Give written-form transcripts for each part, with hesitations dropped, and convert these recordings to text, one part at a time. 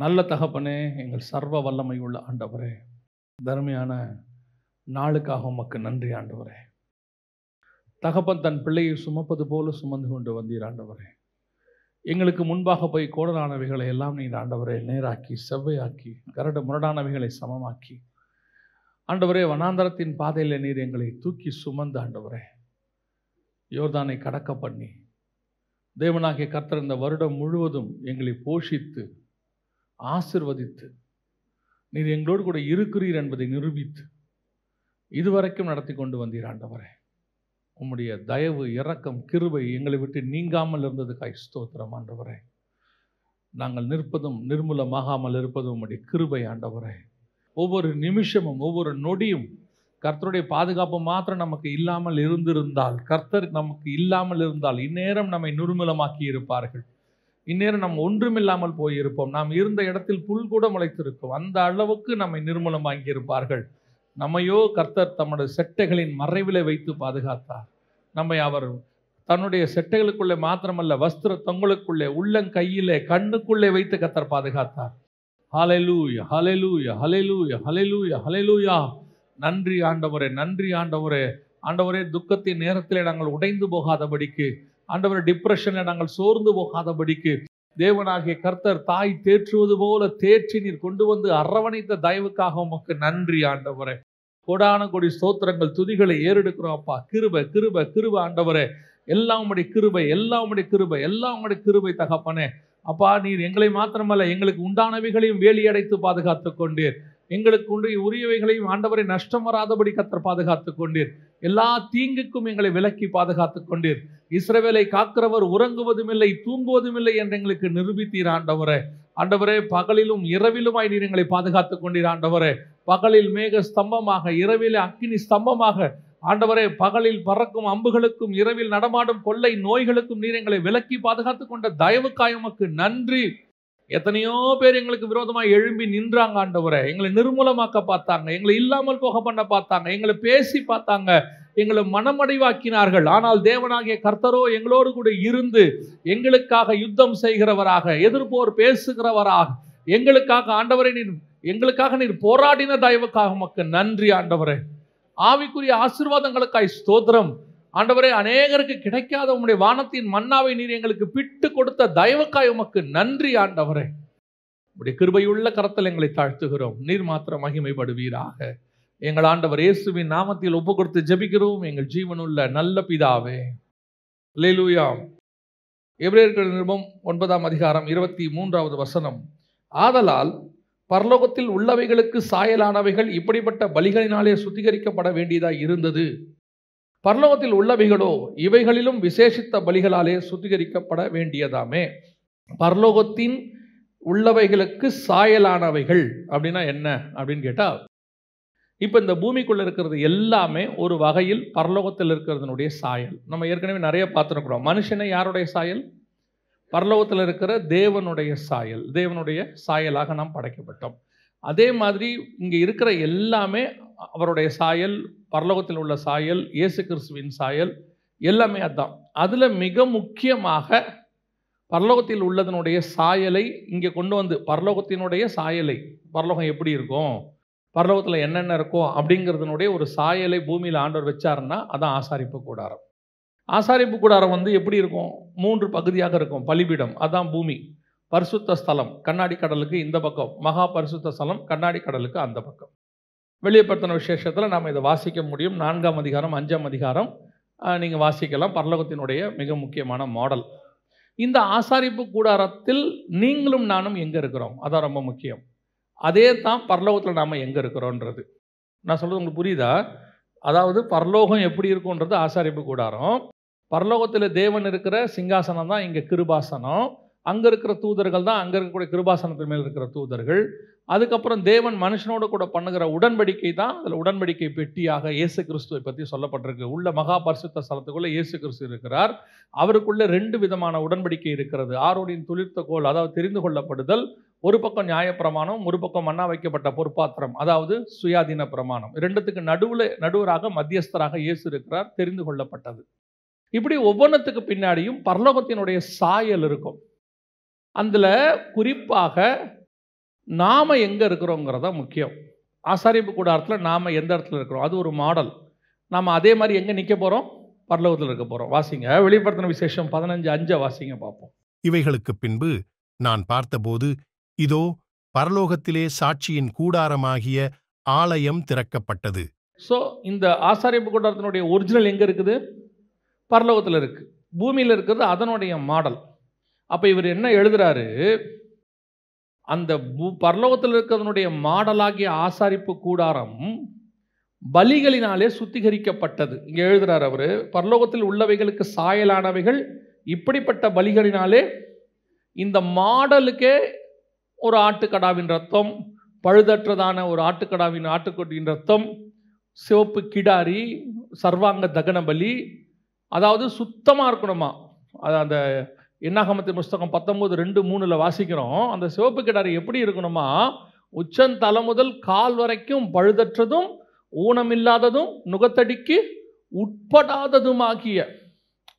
நல்ல தகப்பனே, எங்கள் சர்வ வல்லமை உள்ள ஆண்டவரே, தர்மையான நாளுக்காக உமக்கு நன்றி ஆண்டவரே. தகப்பன் தன் பிள்ளையை சுமப்பது போல சுமந்து கொண்டு வந்தீர் ஆண்டவரே. எங்களுக்கு முன்பாக போய் கோடலானவைகளை எல்லாம் நீர் ஆண்டவரை நேராக்கி செவ்வையாக்கி கரடு முரடானவைகளை சமமாக்கி ஆண்டவரே, வனாந்தரத்தின் பாதையில் நீர் எங்களை தூக்கி சுமந்து ஆண்டவரே யோர்தானை கடக்க பண்ணி தேவனாகிய கர்த்தர் இந்த வருடம் முழுவதும் எங்களை போஷித்து ஆசிர்வதித்து நீர் எங்களோடு கூட இருக்கிறீர் என்பதை நிரூபித்து இதுவரைக்கும் நடத்தி கொண்டு வந்தீர் ஆண்டவரே. உம்முடைய தயவு, இரக்கம், கிருபை எங்களை விட்டு நீங்காமல் இருந்ததுக்காய் ஸ்தோத்திரம் ஆண்டவரே. நாங்கள் நிற்பதும் நிர்மூலமாகாமல் இருப்பதும் உம்முடைய கிருபை ஆண்டவரே. ஒவ்வொரு நிமிஷமும் ஒவ்வொரு நொடியும் கர்த்தருடைய பாதுகாப்பு மாத்திரம் நமக்கு இல்லாமல் இருந்திருந்தால், கர்த்தர் நமக்கு இல்லாமல் இருந்தால் இந்நேரம் நம்மை நிர்மூலமாக்கி இருப்பார்கள். இந்நேரம் நாம் ஒன்றுமில்லாமல் போயிருப்போம். நாம் இருந்த இடத்தில் புல் கூட முளைத்திருக்கும். அந்த அளவுக்கு நம்மை நிர்மூலமாக்கி இருப்பார்கள். நம்மையோ கர்த்தர் தம்முடைய செட்டைகளின் மறைவிலே வைத்து பாதுகாத்தார். நம்மை அவர் தன்னுடைய செட்டைகளுக்குள்ளே மாத்திரமல்ல, வஸ்திர தொங்கலுக்குள்ளே, உள்ளங்கையிலே, கண்ணுக்குள்ளே வைத்து கர்த்தர் பாதுகாத்தார். ஹல்லேலூயா, ஹல்லேலூயா, ஹல்லேலூயா, ஹல்லேலூயா, ஹல்லேலூயா. நன்றி ஆண்டவரே, நன்றி ஆண்டவரே. ஆண்டவரே, துக்கத்தின் நேரத்திலே நாங்கள் உடைந்து போகாதபடிக்கு, ஆண்டவரே டிப்ரெஷனில் நாங்கள் சோர்ந்து போகாதபடிக்கு தேவனாகிய கர்த்தர் தாய் தேற்றுவது போல தேற்றி நீர் கொண்டு வந்து அரவணைத்த தயவுக்காக உமக்கு நன்றி ஆண்டவரே. கோடான கோடி ஸ்தோத்திரங்கள், துதிகளை ஏறெடுக்கிறோம் அப்பா. கிருபை, கிருபை, கிருபை ஆண்டவரே. எல்லாம் உம்முடைய கிருபை, எல்லாம் உம்முடைய கிருபை, எல்லாம் உம்முடைய கிருபை தகப்பனே. அப்பா, நீர் எங்களை மாத்திரமல்ல, எங்களுக்கு உண்டானவைகளையும் வேலியடைத்து பாதுகாத்து கொண்டீர். எங்களுக்கு உரியவைகளையும் ஆண்டவரை நஷ்டம் வராதபடி கர்த்தர் பாதுகாத்து கொண்டீர். எல்லா தீங்குக்கும் எங்களை விலக்கி பாதுகாத்து கொண்டீர். இஸ்ரவேலை காக்கிறவர் உறங்குவதும் இல்லை தூங்குவதும் இல்லை என்று எங்களுக்கு நிரூபித்தீர் ஆண்டவரே. ஆண்டவரே, பகலிலும் இரவிலுமாய் நீர் எங்களை பாதுகாத்து கொண்டீர் ஆண்டவரே. பகலில் மேக ஸ்தம்பமாக, இரவிலே அக்கினி ஸ்தம்பமாக ஆண்டவரே, பகலில் பறக்கும் அம்புகளுக்கும் இரவில் நடமாடும் கொள்ளை நோய்களுக்கும் நீர் எங்களை விலக்கி பாதுகாத்து கொண்ட தயவுக்காய் உமக்கு நன்றி. எத்தனையோ பேர் எங்களுக்கு விரோதமாக எழும்பி நின்றாங்க ஆண்டவரே. எங்களை நிர்மூலமாக்க பார்த்தாங்க, எங்களை இல்லாமல் போக பண்ண பார்த்தாங்க, எங்களை பேசி பார்த்தாங்க, எங்களை மனமடைவாக்கினார்கள். ஆனால் தேவனாகிய கர்த்தரோ எங்களோடு கூட இருந்து எங்களுக்காக யுத்தம் செய்கிறவராக, எதிர்ப்போர் பேசுகிறவராக, எங்களுக்காக ஆண்டவரை எங்களுக்காக நீர் போராடின தயவுக்காக உமக்கு நன்றி ஆண்டவரே. ஆவிக்குரிய ஆசீர்வாதங்களுக்காய் ஸ்தோத்திரம் ஆண்டவரே. அநேகருக்கு கிடைக்காத உம்முடைய வானத்தின் மன்னாவை நீர் எங்களுக்கு பிட்டு கொடுத்த தயவுக்காய் உமக்கு நன்றி ஆண்டவரே. உம்முடைய கிருபையுள்ள கரத்தில் எங்களை தாழ்த்துகிறோம். நீர் மாத்திரம் மகிமைப்படுவீராக. எங்கள் ஆண்டவர் இயேசுவின் நாமத்தில் ஒப்பு கொடுத்து ஜெபிக்கிறோம் எங்கள் ஜீவனுள்ள நல்ல பிதாவே. அல்லேலூயா. எபிரேயர் நிருபம் 9ஆம் அதிகாரம் 23வது வசனம். ஆதலால் பரலோகத்தில் உள்ளவைகளுக்கு சாயலானவைகள் இப்படிப்பட்ட பலிகளினாலே சுத்திகரிக்கப்பட வேண்டியதாய் இருந்தது. பரலோகத்தில் உள்ளவைகளோ இவைகளிலும் விசேஷித்த பலிகளாலே சுத்திகரிக்கப்பட வேண்டியதாமே. பரலோகத்தின் உள்ளவைகளுக்கு சாயலானவைகள் அப்படின்னா என்ன அப்படின்னு கேட்டா, இப்போ இந்த பூமிக்குள்ள இருக்கிறது எல்லாமே ஒரு வகையில் பரலோகத்தில் இருக்கிறதுனுடைய சாயல். நம்ம ஏற்கனவே நிறைய பார்த்துருக்கிறோம். மனுஷனை யாருடைய சாயல்? பரலோகத்தில் இருக்கிற தேவனுடைய சாயல். தேவனுடைய சாயலாக நாம் படைக்கப்பட்டோம். அதே மாதிரி இங்கே இருக்கிற எல்லாமே அவருடைய சாயல், பரலோகத்தில் உள்ள சாயல், இயேசு கிறிஸ்துவின் சாயல், எல்லாமே அதுதான். அதில் மிக முக்கியமாக பரலோகத்தில் உள்ளதனுடைய சாயலை இங்கே கொண்டு வந்து, பரலோகத்தினுடைய சாயலை, பரலோகம் எப்படி இருக்கும், பரலோகத்தில் என்னென்ன இருக்கும் அப்படிங்கிறதுனுடைய ஒரு சாயலை பூமியில் ஆண்டவர் வச்சாருன்னா அதான் ஆசாரிப்பு கூடாரம். ஆசாரிப்பு கூடாரம் வந்து எப்படி இருக்கும்? 3 பகுதியாக இருக்கும். பலிபீடம் அதான் பூமி, பரிசுத்த ஸ்தலம் கண்ணாடி கடலுக்கு இந்த பக்கம், மகா பரிசுத்த ஸ்தலம் கண்ணாடி கடலுக்கு அந்த பக்கம். வெளியப்படுத்தின விசேஷத்தில் நாம் இதை வாசிக்க முடியும். 4ஆம் அதிகாரம் 5ஆம் அதிகாரம் நீங்கள் வாசிக்கலாம். பரலோகத்தினுடைய மிக முக்கியமான மாடல். இந்த ஆசாரிப்பு கூடாரத்தில் நீங்களும் நானும் எங்கே இருக்கிறோம் அதான் ரொம்ப முக்கியம். அதே தான் பரலோகத்தில் நாம் எங்கே இருக்கிறோன்றது. நான் சொல்கிறது உங்களுக்கு புரியுதா? அதாவது பரலோகம் எப்படி இருக்குன்றது ஆசாரிப்பு கூடாரம். பரலோகத்தில் தேவன் இருக்கிற சிங்காசனம் தான் இங்கே கிருபாசனம். அங்கே இருக்கிற தூதர்கள் தான் அங்கே இருக்கக்கூடிய கிருபாசனத்தின் மேல் இருக்கிற தூதர்கள். அதுக்கப்புறம் தேவன் மனுஷனோடு கூட பண்ணுகிற உடன்படிக்கை தான் அதில் உடன்படிக்கை பெட்டியாக இயேசு கிறிஸ்துவை பற்றி சொல்லப்பட்டிருக்கு. உள்ள மகா பரிசுத்த ஸ்தலத்துக்குள்ளே இயேசு கிறிஸ்து இருக்கிறார். அவருக்குள்ளே 2 விதமான உடன்படிக்கை இருக்கிறது. ஆரோனின் துளிர்த்த கோல், அதாவது தெரிந்து கொள்ளப்படுதல், ஒரு பக்கம் நியாயப்பிரமாணம், ஒரு பக்கம் மன்னா வைக்கப்பட்ட பொற்பாத்திரம், அதாவது சுயாதீன பிரமாணம். 2த்துக்கு நடுவராக மத்தியஸ்தராக இயேசு இருக்கிறார், தெரிந்து கொள்ளப்பட்டது. இப்படி ஒவ்வொன்றுத்துக்கு பின்னாடியும் பரலோகத்தினுடைய சாயல் இருக்கும். அதில் குறிப்பாக நாம் எங்கே இருக்கிறோங்கிறதா முக்கியம். ஆசாரிப்பு கூடாரத்தில் நாம் எந்த இடத்துல இருக்கிறோம், அது ஒரு மாடல். நாம் அதே மாதிரி எங்கே நிற்க போகிறோம், பரலோகத்தில் இருக்க போகிறோம். வாசிங்க, வெளிப்படுத்தின விசேஷம் 15:5 வாசிங்க பார்ப்போம். இவைகளுக்கு பின்பு நான் பார்த்தபோது, இதோ பரலோகத்திலே சாட்சியின் கூடாரமாகிய ஆலயம் திறக்கப்பட்டது. ஸோ இந்த ஆசாரிப்பு கூடாரத்தினுடைய ஒரிஜினல் எங்கே இருக்குது, பரலோகத்தில் இருக்குது. பூமியில் இருக்கிறது அதனுடைய மாடல். அப்போ இவர் என்ன எழுதுறாரு, அந்த பரலோகத்தில் இருக்கிறதனுடைய மாடலாகிய ஆசாரிப்பு கூடாரம் பலிகளினாலே சுத்திகரிக்கப்பட்டது. இங்கே எழுதுறார் அவர், பரலோகத்தில் உள்ளவைகளுக்கு சாயலானவைகள் இப்படிப்பட்ட பலிகளினாலே, இந்த மாடலுக்கே ஒரு ஆட்டுக்கடாவின் ரத்தம், பழுதற்றதான ஒரு ஆட்டுக்கொட்டியின் ரத்தம், சிவப்பு கிடாரி, சர்வாங்க தகன பலி, அதாவது சுத்தமாக இருக்கணுமா. அது அந்த என்னாகமத்தின் புஸ்தகம் 19:2-3 வாசிக்கிறோம். அந்த சிவப்பு கிடாரி எப்படி இருக்கணுமா, உச்சந்தலை முதல் கால் வரைக்கும் பழுதற்றதும் ஊனமில்லாததும் நுகத்தடிக்கு உட்படாததுமாகிய.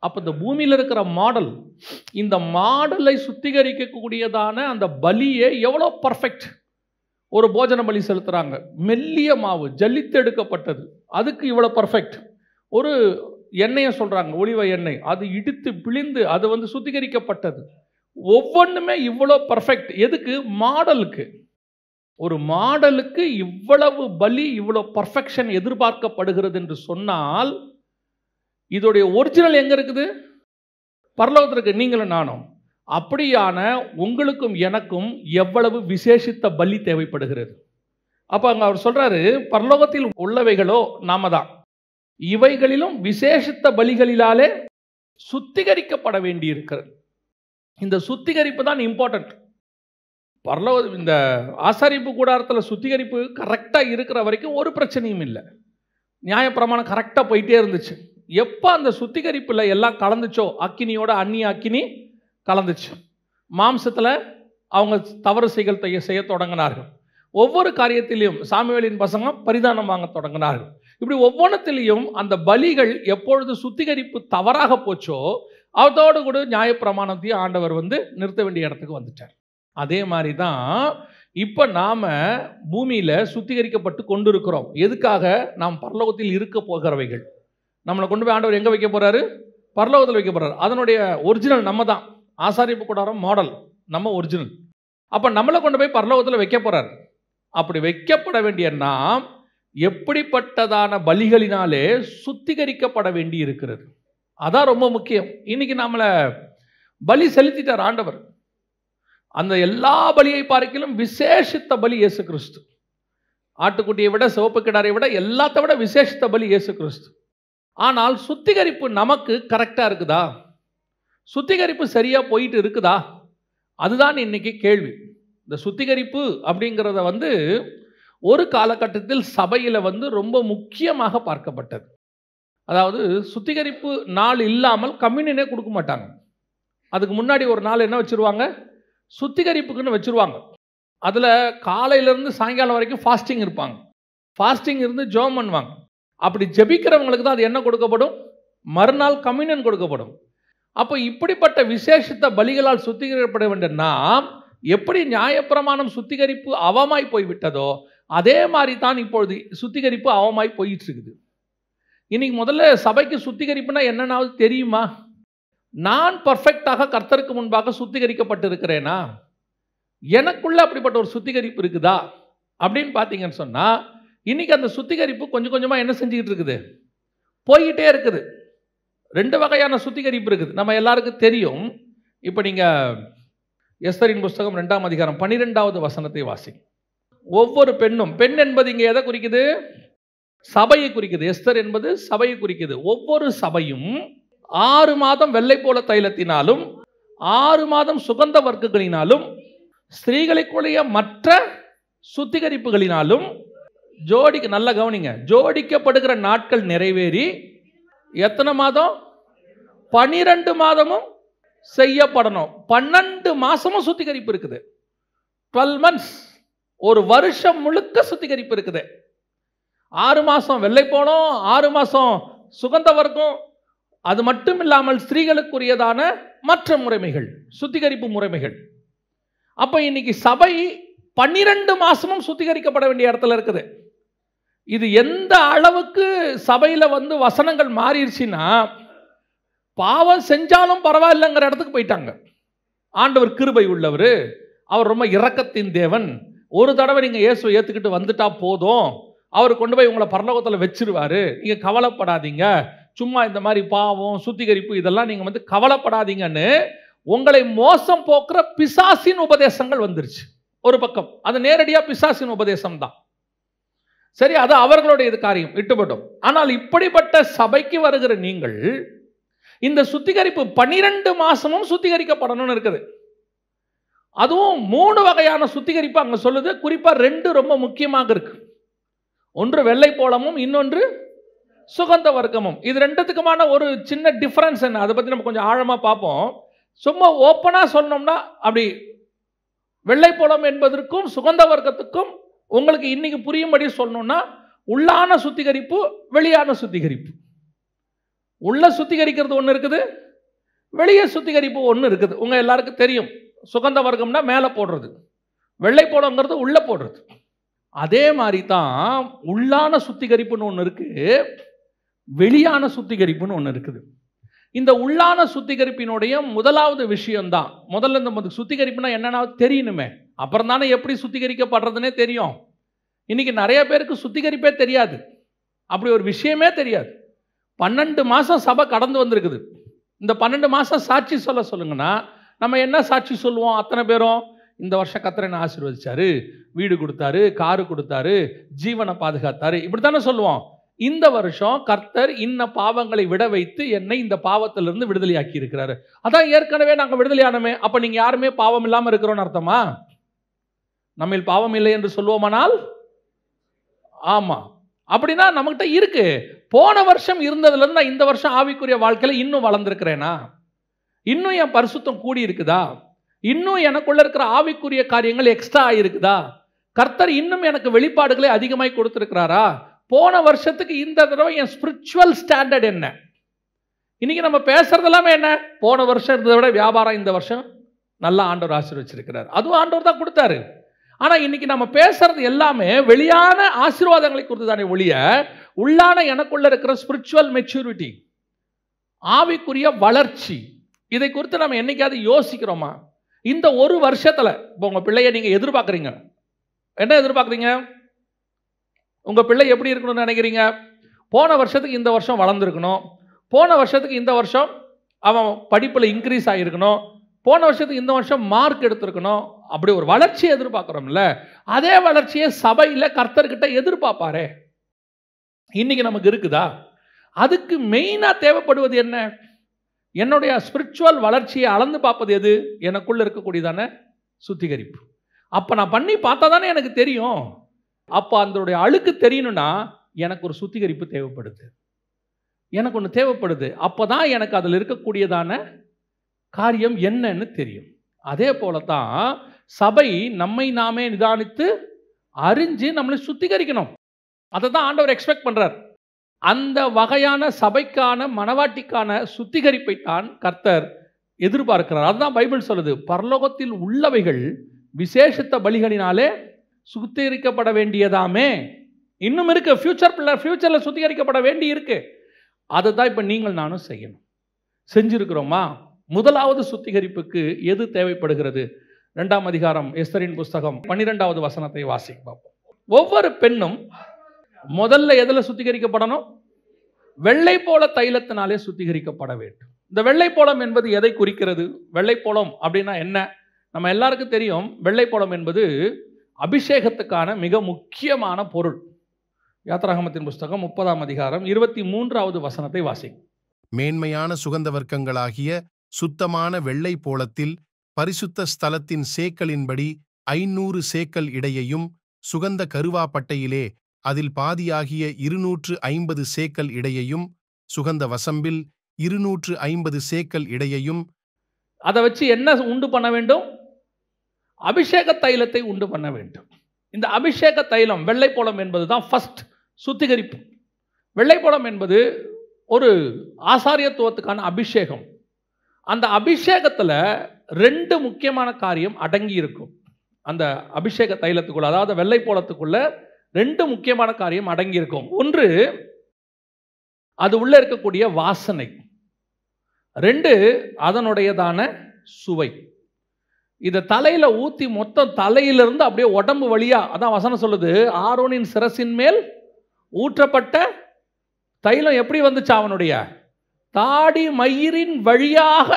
அப்போ இந்த பூமியில் இருக்கிற மாடல், இந்த மாடலை சுத்திகரிக்கக்கூடியதான அந்த பலியே எவ்வளோ பர்ஃபெக்ட். ஒரு போஜன பலி செலுத்துகிறாங்க, மெல்லிய மாவு ஜல்லித்து எடுக்கப்பட்டது, அதுக்கு இவ்வளோ பர்ஃபெக்ட். ஒரு எண்ணெயை சொல்கிறாங்க, ஒலிவ எண்ணெய், அது இடித்து பிழிந்து அது சுத்திகரிக்கப்பட்டது. ஒவ்வொன்றுமே இவ்வளோ பர்ஃபெக்ட். எதுக்கு, மாடலுக்கு. ஒரு மாடலுக்கு இவ்வளவு பலி, இவ்வளோ பர்ஃபெக்ஷன் எதிர்பார்க்கப்படுகிறது என்று சொன்னால், இதோடைய ஒரிஜினல் எங்கே இருக்குது, பரலோகத்தில் இருக்கு. நீங்களும் நானும் அப்படியான உங்களுக்கும் எனக்கும் எவ்வளவு விசேஷித்த பலி தேவைப்படுகிறது. அப்போ அங்கே அவர் சொல்கிறாரு, பரலோகத்தில் உள்ளவைகளோ நாம தான், இவைகளிலும் விசேஷித்த பலிகளிலாலே சுத்திகரிக்கப்பட வேண்டி இருக்கிறது. இந்த சுத்திகரிப்பு தான் இம்பார்ட்டன்ட். பரலோக இந்த ஆசாரிப்பு கூடாரத்தில் சுத்திகரிப்பு கரெக்டாக இருக்கிற வரைக்கும் ஒரு பிரச்சனையும் இல்லை. நியாயப்பிரமாணம் கரெக்டாக போயிட்டே இருந்துச்சு. எப்போ அந்த சுத்திகரிப்பில் எல்லாம் கலந்துச்சோ, அக்கினியோட அந்நிய அக்கினி கலந்துச்சு, மாம்சத்தில் அவங்க தவறு செய்ய தொடங்கினார்கள். ஒவ்வொரு காரியத்திலையும் சாமுவேலின் பசங்க பரிதானம் வாங்க தொடங்கினார்கள். இப்படி ஒவ்வொன்றத்திலையும் அந்த பலிகள் எப்பொழுது சுத்திகரிப்பு தவறாக போச்சோ, அதோடு கூட நியாயப்பிரமாணத்தையும் ஆண்டவர் நிறுத்த வேண்டிய இடத்துக்கு வந்துட்டார். அதே மாதிரி தான் இப்போ நாம் பூமியில் சுத்திகரிக்கப்பட்டு கொண்டு இருக்கிறோம். எதுக்காக, நாம் பரலோகத்தில் இருக்க போகிறவைகள். நம்மளை கொண்டு போய் ஆண்டவர் எங்கே வைக்க போகிறாரு, பரலோகத்தில் வைக்க போகிறார். அதனுடைய ஒரிஜினல் நம்ம தான். ஆசாரிப்பு கூடாரம் மாடல், நம்ம ஒரிஜினல். அப்போ நம்மளை கொண்டு போய் பரலோகத்தில் வைக்க போகிறார். அப்படி வைக்கப்பட வேண்டிய நாம் எப்படிப்பட்டதான பலிகளினாலே சுத்திகரிக்கப்பட வேண்டி இருக்கிறது. அதான் ரொம்ப முக்கியம். இன்னைக்கு நம்மளை பலி செலுத்திட்டார் ஆண்டவர். அந்த எல்லா பலியை பார்க்கிலும் விசேஷித்த பலி இயேசு கிறிஸ்து. ஆட்டுக்குட்டியை விட, சிவப்பு கிடாரை விட, எல்லாத்த விட விசேஷித்த பலி இயேசு கிறிஸ்து. ஆனால் சுத்திகரிப்பு நமக்கு கரெக்டாக இருக்குதா, சுத்திகரிப்பு சரியாக போயிட்டு இருக்குதா, அதுதான் இன்னைக்கு கேள்வி. இந்த சுத்திகரிப்பு அப்படிங்கிறத ஒரு காலகட்டத்தில் சபையில் ரொம்ப முக்கியமாக பார்க்கப்பட்டது. அதாவது சுத்திகரிப்பு நாள் இல்லாமல் கம்யூனியனே கொடுக்க மாட்டாங்க. அதுக்கு முன்னாடி ஒரு நாள் என்ன வச்சுருவாங்க, சுத்திகரிப்புக்குன்னு வச்சுருவாங்க. அதில் காலையிலேருந்து சாயங்காலம் வரைக்கும் ஃபாஸ்டிங் இருப்பாங்க. ஃபாஸ்டிங் இருந்து ஜெபம் பண்ணுவாங்க. அப்படி ஜெபிக்கிறவங்களுக்கு தான் அது என்ன கொடுக்கப்படும், மறுநாள் கம்யூனியன் கொடுக்கப்படும். அப்போ இப்படிப்பட்ட விசேஷித்த பலிகளால் சுத்திகரிக்கப்பட வேண்டிய நாம் எப்படி நியாயப்பிரமாணம் சுத்திகரிப்பு அவமாய் போய்விட்டதோ, அதே மாதிரி தான் இப்பொழுது சுத்திகரிப்பு அவமாய் போயிட்டு இருக்குது. இன்னைக்கு முதல்ல சபைக்கு சுத்திகரிப்புனா என்னன்னாவது தெரியுமா? நான் பர்ஃபெக்டாக கர்த்தருக்கு முன்பாக சுத்திகரிக்கப்பட்டு இருக்கிறேனா, எனக்குள்ள அப்படிப்பட்ட ஒரு சுத்திகரிப்பு இருக்குதா அப்படின்னு பார்த்தீங்கன்னு சொன்னால், இன்னைக்கு அந்த சுத்திகரிப்பு கொஞ்சம் கொஞ்சமாக என்ன செஞ்சுக்கிட்டு இருக்குது, போய்கிட்டே இருக்குது. 2 வகையான சுத்திகரிப்பு இருக்குது, நம்ம எல்லாருக்கும் தெரியும். இப்போ நீங்கள் எஸ்தரின் புஸ்தகம் 2ஆம் அதிகாரம் 12வது வசனத்தை வாசி. ஒவ்வொரு பெண்ணும், பெண் என்பது இங்கே எதை குறிக்குது, சபையை குறிக்குது. எஸ்தர் என்பது சபையை குறிக்குது. ஒவ்வொரு சபையும் 6 மாதம் வெள்ளை போல தைலத்தினாலும் 6 மாதம் சுகந்த வர்க்கங்களினாலும் ஸ்திரீகளுக்குரிய மற்ற சுத்திகரிப்புகளினாலும் நல்ல கவனிங்க, ஜோடிக்கப்படுகிற நாட்கள் நிறைவேறி எத்தனை மாதம், 12 மாதமும் செய்யப்படணும். 12 மாசமும் சுத்திகரிப்பு இருக்குது. 12 months, ஒரு வருஷம் முழுக்க சுத்திகரிப்பு இருக்குது. 6 மாதம் வெள்ளை போனோம், 6 மாதம் சுகந்த வர்க்கம். அது மட்டும் இல்லாமல் ஸ்திரீகளுக்குரியதான மற்ற முறைமைகள், சுத்திகரிப்பு முறைமைகள். அப்போ இன்னைக்கு சபை 12 மாசமும் சுத்திகரிக்கப்பட வேண்டிய இடத்துல இருக்குது. இது எந்த அளவுக்கு சபையில வசனங்கள் மாறிடுச்சுன்னா, பாவம் செஞ்சாலும் பரவாயில்லைங்கிற இடத்துக்கு போயிட்டாங்க. ஆண்டவர் கிருபை உள்ளவர், அவர் ரொம்ப இரக்கத்தின் தேவன், ஒரு தடவை நீங்க இயேசுவை ஏத்துக்கிட்டு வந்துட்டா போதும், அவர் கொண்டு போய் உங்களை பரலோகத்தில் வச்சிருவாரு, நீங்க கவலைப்படாதீங்க, சும்மா இந்த மாதிரி பாவம் சுத்திகரிப்பு இதெல்லாம் நீங்க கவலைப்படாதீங்கன்னு உங்களை மோசம் போக்குற பிசாசின் உபதேசங்கள் வந்துருச்சு. ஒரு பக்கம் அது நேரடியா பிசாசின் உபதேசம் தான். சரி, அது அவர்களுடைய காரியம் விட்டுப்பட்டோம். ஆனால் இப்படிப்பட்ட சபைக்கு வருகிற நீங்கள் இந்த சுத்திகரிப்பு 12 மாசமும் சுத்திகரிக்கப்படணும்னு இருக்குது. அதுவும் 3 வகையான சுத்திகரிப்பு அங்க சொல்லுது. குறிப்பா 2 ரொம்ப முக்கியமாக இருக்கு. ஒன்று வெள்ளை போளமும், இன்னொன்று சுகந்த வர்க்கமும். இது ரெண்டுத்துக்குமான ஒரு சின்ன டிஃபரன்ஸ் என்ன, அதை பத்தி நம்ம கொஞ்சம் ஆழமா பார்ப்போம். சும்மா ஓப்பனா சொன்னோம்னா, அப்படி வெள்ளை போளம் என்பதற்கும் சுகந்த வர்க்கத்துக்கும் உங்களுக்கு இன்னைக்கு புரியும்படி சொல்லணும்னா, உள்ளான சுத்திகரிப்பு, வெளியான சுத்திகரிப்பு. உள்ள சுத்திகரிக்கிறது ஒன்று இருக்குது, வெளியே சுத்திகரிப்பு ஒன்று இருக்குது. உங்க எல்லாருக்கும் தெரியும், சுகந்த வர்க்கம்னா மேலே போடுறது, வெள்ளை போளங்கிறது உள்ள போடுறது. அதே மாதிரி தான் உள்ளான சுத்திகரிப்புன்னு ஒன்று இருக்கு, வெளியான சுத்திகரிப்புன்னு ஒன்று இருக்குது. இந்த உள்ளான சுத்திகரிப்பினுடைய முதலாவது விஷயம்தான், முதல்ல இந்த சுத்திகரிப்புனா என்னன்னா தெரியணுமே, அப்புறம் தானே எப்படி சுத்திகரிக்கப்படுறதுனே தெரியும். இன்னைக்கு நிறைய பேருக்கு சுத்திகரிப்பே தெரியாது, அப்படி ஒரு விஷயமே தெரியாது. 12 மாசம் சபை கடந்து வந்திருக்குது. இந்த 12 மாசம் சாட்சி சொல்லுங்கன்னா நம்ம என்ன சாட்சி சொல்லுவோம்? அத்தனை பேரும் இந்த வருஷம் கர்த்தர் என்னை ஆசீர்வதிச்சாரு, வீடு கொடுத்தாரு, காரு கொடுத்தாரு, ஜீவனை பாதுகாத்தாரு, இப்படித்தானே சொல்லுவோம். இந்த வருஷம் கர்த்தர் இன்ன பாவங்களை விட வைத்து என்னை இந்த பாவத்திலிருந்து விடுதலையாக்கி இருக்கிறாரு. அதான் ஏற்கனவே நாங்கள் விடுதலையானமே. அப்ப நீங்க யாருமே பாவம் இல்லாமல் இருக்கிறோன்னு அர்த்தமா? நம்ம பாவம் இல்லை என்று சொல்லுவோமானால் ஆமா. அப்படின்னா நம்மகிட்ட இருக்கு. போன வருஷம் இருந்ததுல இருந்து நான் இந்த வருஷம் ஆவிக்குரிய வாழ்க்கையில இன்னும் வளர்ந்திருக்கிறேனா? இன்னும் என் பரிசுத்தம் கூடி இருக்குதா? இன்னும் எனக்குள்ள இருக்கிற ஆவிக்குரிய காரியங்கள் எக்ஸ்ட்ரா ஆயிருக்குதா? கர்த்தர் இன்னும் எனக்கு வெளிப்பாடுகளை அதிகமாய் கொடுத்திருக்கிறாரா? போன வருஷத்துக்கு இந்த தடவை என் ஸ்பிரிச்சுவல் ஸ்டாண்டர்ட் என்ன? இன்னைக்கு நம்ம பேசுறது எல்லாமே என்ன? போன வருஷம் இருந்ததை விட வியாபாரம் இந்த வருஷம் நல்லா ஆண்டவர் ஆசீர்வதிச்சிருக்கிறார், அதுவும் ஆண்டவர் தான் கொடுத்தாரு. ஆனா இன்னைக்கு நம்ம பேசுறது எல்லாமே வெளியான ஆசீர்வாதங்களை குறித்து தானே ஒழிய, உள்ளான எனக்குள்ள இருக்கிற ஸ்பிரிச்சுவல் மெச்சூரிட்டி, ஆவிக்குரிய வளர்ச்சி, இதை குறித்து நம்ம என்னைக்காவது யோசிக்கிறோமா? இந்த ஒரு வருஷத்துல இப்போ உங்க பிள்ளைய நீங்க எதிர்பார்க்குறீங்க, என்ன எதிர்பார்க்குறீங்க? உங்க பிள்ளை எப்படி இருக்கணும்னு நினைக்கிறீங்க? போன வருஷத்துக்கு இந்த வருஷம் வளர்ந்துருக்கணும், போன வருஷத்துக்கு இந்த வருஷம் அவன் படிப்பில் இன்க்ரீஸ் ஆகிருக்கணும், போன வருஷத்துக்கு இந்த வருஷம் மார்க் எடுத்திருக்கணும். அப்படி ஒரு வளர்ச்சியை எதிர்பார்க்குறோம்ல, அதே வளர்ச்சியை சபையில் கர்த்தர்கிட்ட எதிர்பார்ப்பாரே. இன்னைக்கு நமக்கு இருக்குதா? அதுக்கு மெயினாக தேவைப்படுவது என்ன? என்னுடைய ஸ்பிரிச்சுவல் வளர்ச்சியை அளந்து பார்ப்பது எது? எனக்குள்ள இருக்கக்கூடியதான சுத்திகரிப்பு. அப்போ நான் பண்ணி பார்த்தா தானே எனக்கு தெரியும். அப்போ அதனுடைய அழுக்கு தெரியணும்னா எனக்கு ஒரு சுத்திகரிப்பு தேவைப்படுது, எனக்கு ஒன்று தேவைப்படுது. அப்போ தான் எனக்கு அதில் இருக்கக்கூடியதான காரியம் என்னன்னு தெரியும். அதே போல தான் சபை நம்மை நாமே நிதானித்து அறிஞ்சு நம்மளை சுத்திகரிக்கணும். அதை தான் ஆண்டவர் எக்ஸ்பெக்ட் பண்றார். அந்த வகையான சபைக்கான மனவாட்டிக்கான சுத்திகரிப்பை தான் கர்த்தர் எதிர்பார்க்கிறார். அதுதான் பைபிள் சொல்லுது, பரலோகத்தில் உள்ளவைகள் விசேஷித்த பலிகளினாலே சுத்திகரிக்கப்பட வேண்டியதாமே. இன்னும் இருக்கு, ஃபியூச்சர்ல சுத்திகரிக்கப்பட வேண்டி இருக்கு. அதை தான் இப்போ நீங்கள் நானும் செய்யணும். செஞ்சிருக்கிறோமா? முதலாவது சுத்திகரிப்புக்கு எது தேவைப்படுகிறது? 2ஆம் அதிகாரம் எஸ்தரின் புஸ்தகம் 12வது வசனத்தை வாசிக்க பார்ப்போம். ஒவ்வொரு பெண்ணும் முதல்ல எதில் சுத்திகரிக்கப்படணும்? வெள்ளை போல தைலத்தினாலே சுத்திகரிக்கப்பட வேண்டும். இந்த வெள்ளை போலம் என்பது எதை குறிக்கிறது? வெள்ளை போலம் அப்படின்னா என்ன? நம்ம எல்லாருக்கும் தெரியும், வெள்ளை போலம் என்பது அபிஷேகத்துக்கான மிக முக்கியமான பொருள். யாத்ராகமத்தின் புஸ்தகம் 30ஆம் அதிகாரம் 23வது வசனத்தை வாசிக்கும். மேன்மையான சுகந்த வர்க்கங்களாகிய சுத்தமான வெள்ளை போளத்தில் பரிசுத்த ஸ்தலத்தின் சேக்கலின்படி 500 சேக்கல் இடையையும், சுகந்த கருவாப்பட்டையிலே அதில் பாதியாகிய 250 சேக்கல் இடையையும், சுகந்த வசம்பில் 250 சேக்கல் இடையையும். அதை வச்சு என்ன உண்டு பண்ண வேண்டும்? அபிஷேக தைலத்தை உண்டு பண்ண வேண்டும். இந்த அபிஷேக தைலம் வெள்ளை போலம் என்பது தான் ஃபர்ஸ்ட் சுத்திகரிப்பு. வெள்ளை போலம் என்பது ஒரு ஆசாரியத்துவத்துக்கான அபிஷேகம். அந்த அபிஷேகத்தில் 2 முக்கியமான காரியம் அடங்கி இருக்கும். அந்த அபிஷேக தைலத்துக்குள்ள, அதாவது வெள்ளை போலத்துக்குள்ள 2 முக்கியமான காரியம் அடங்கி இருக்கும். ஒன்று, அது உள்ள இருக்கக்கூடிய வாசனை. 2, அதனுடையதான சுவை. இதை தலையில ஊத்தி மொத்தம் தலையிலிருந்து அப்படியே உடம்பு வழியா, அதான் வசனம் சொல்லுது, ஆரோனின் சிரசின் மேல் ஊற்றப்பட்ட தைலம் எப்படி வந்துச்சா? அவனுடைய தாடி மயிரின் வழியாக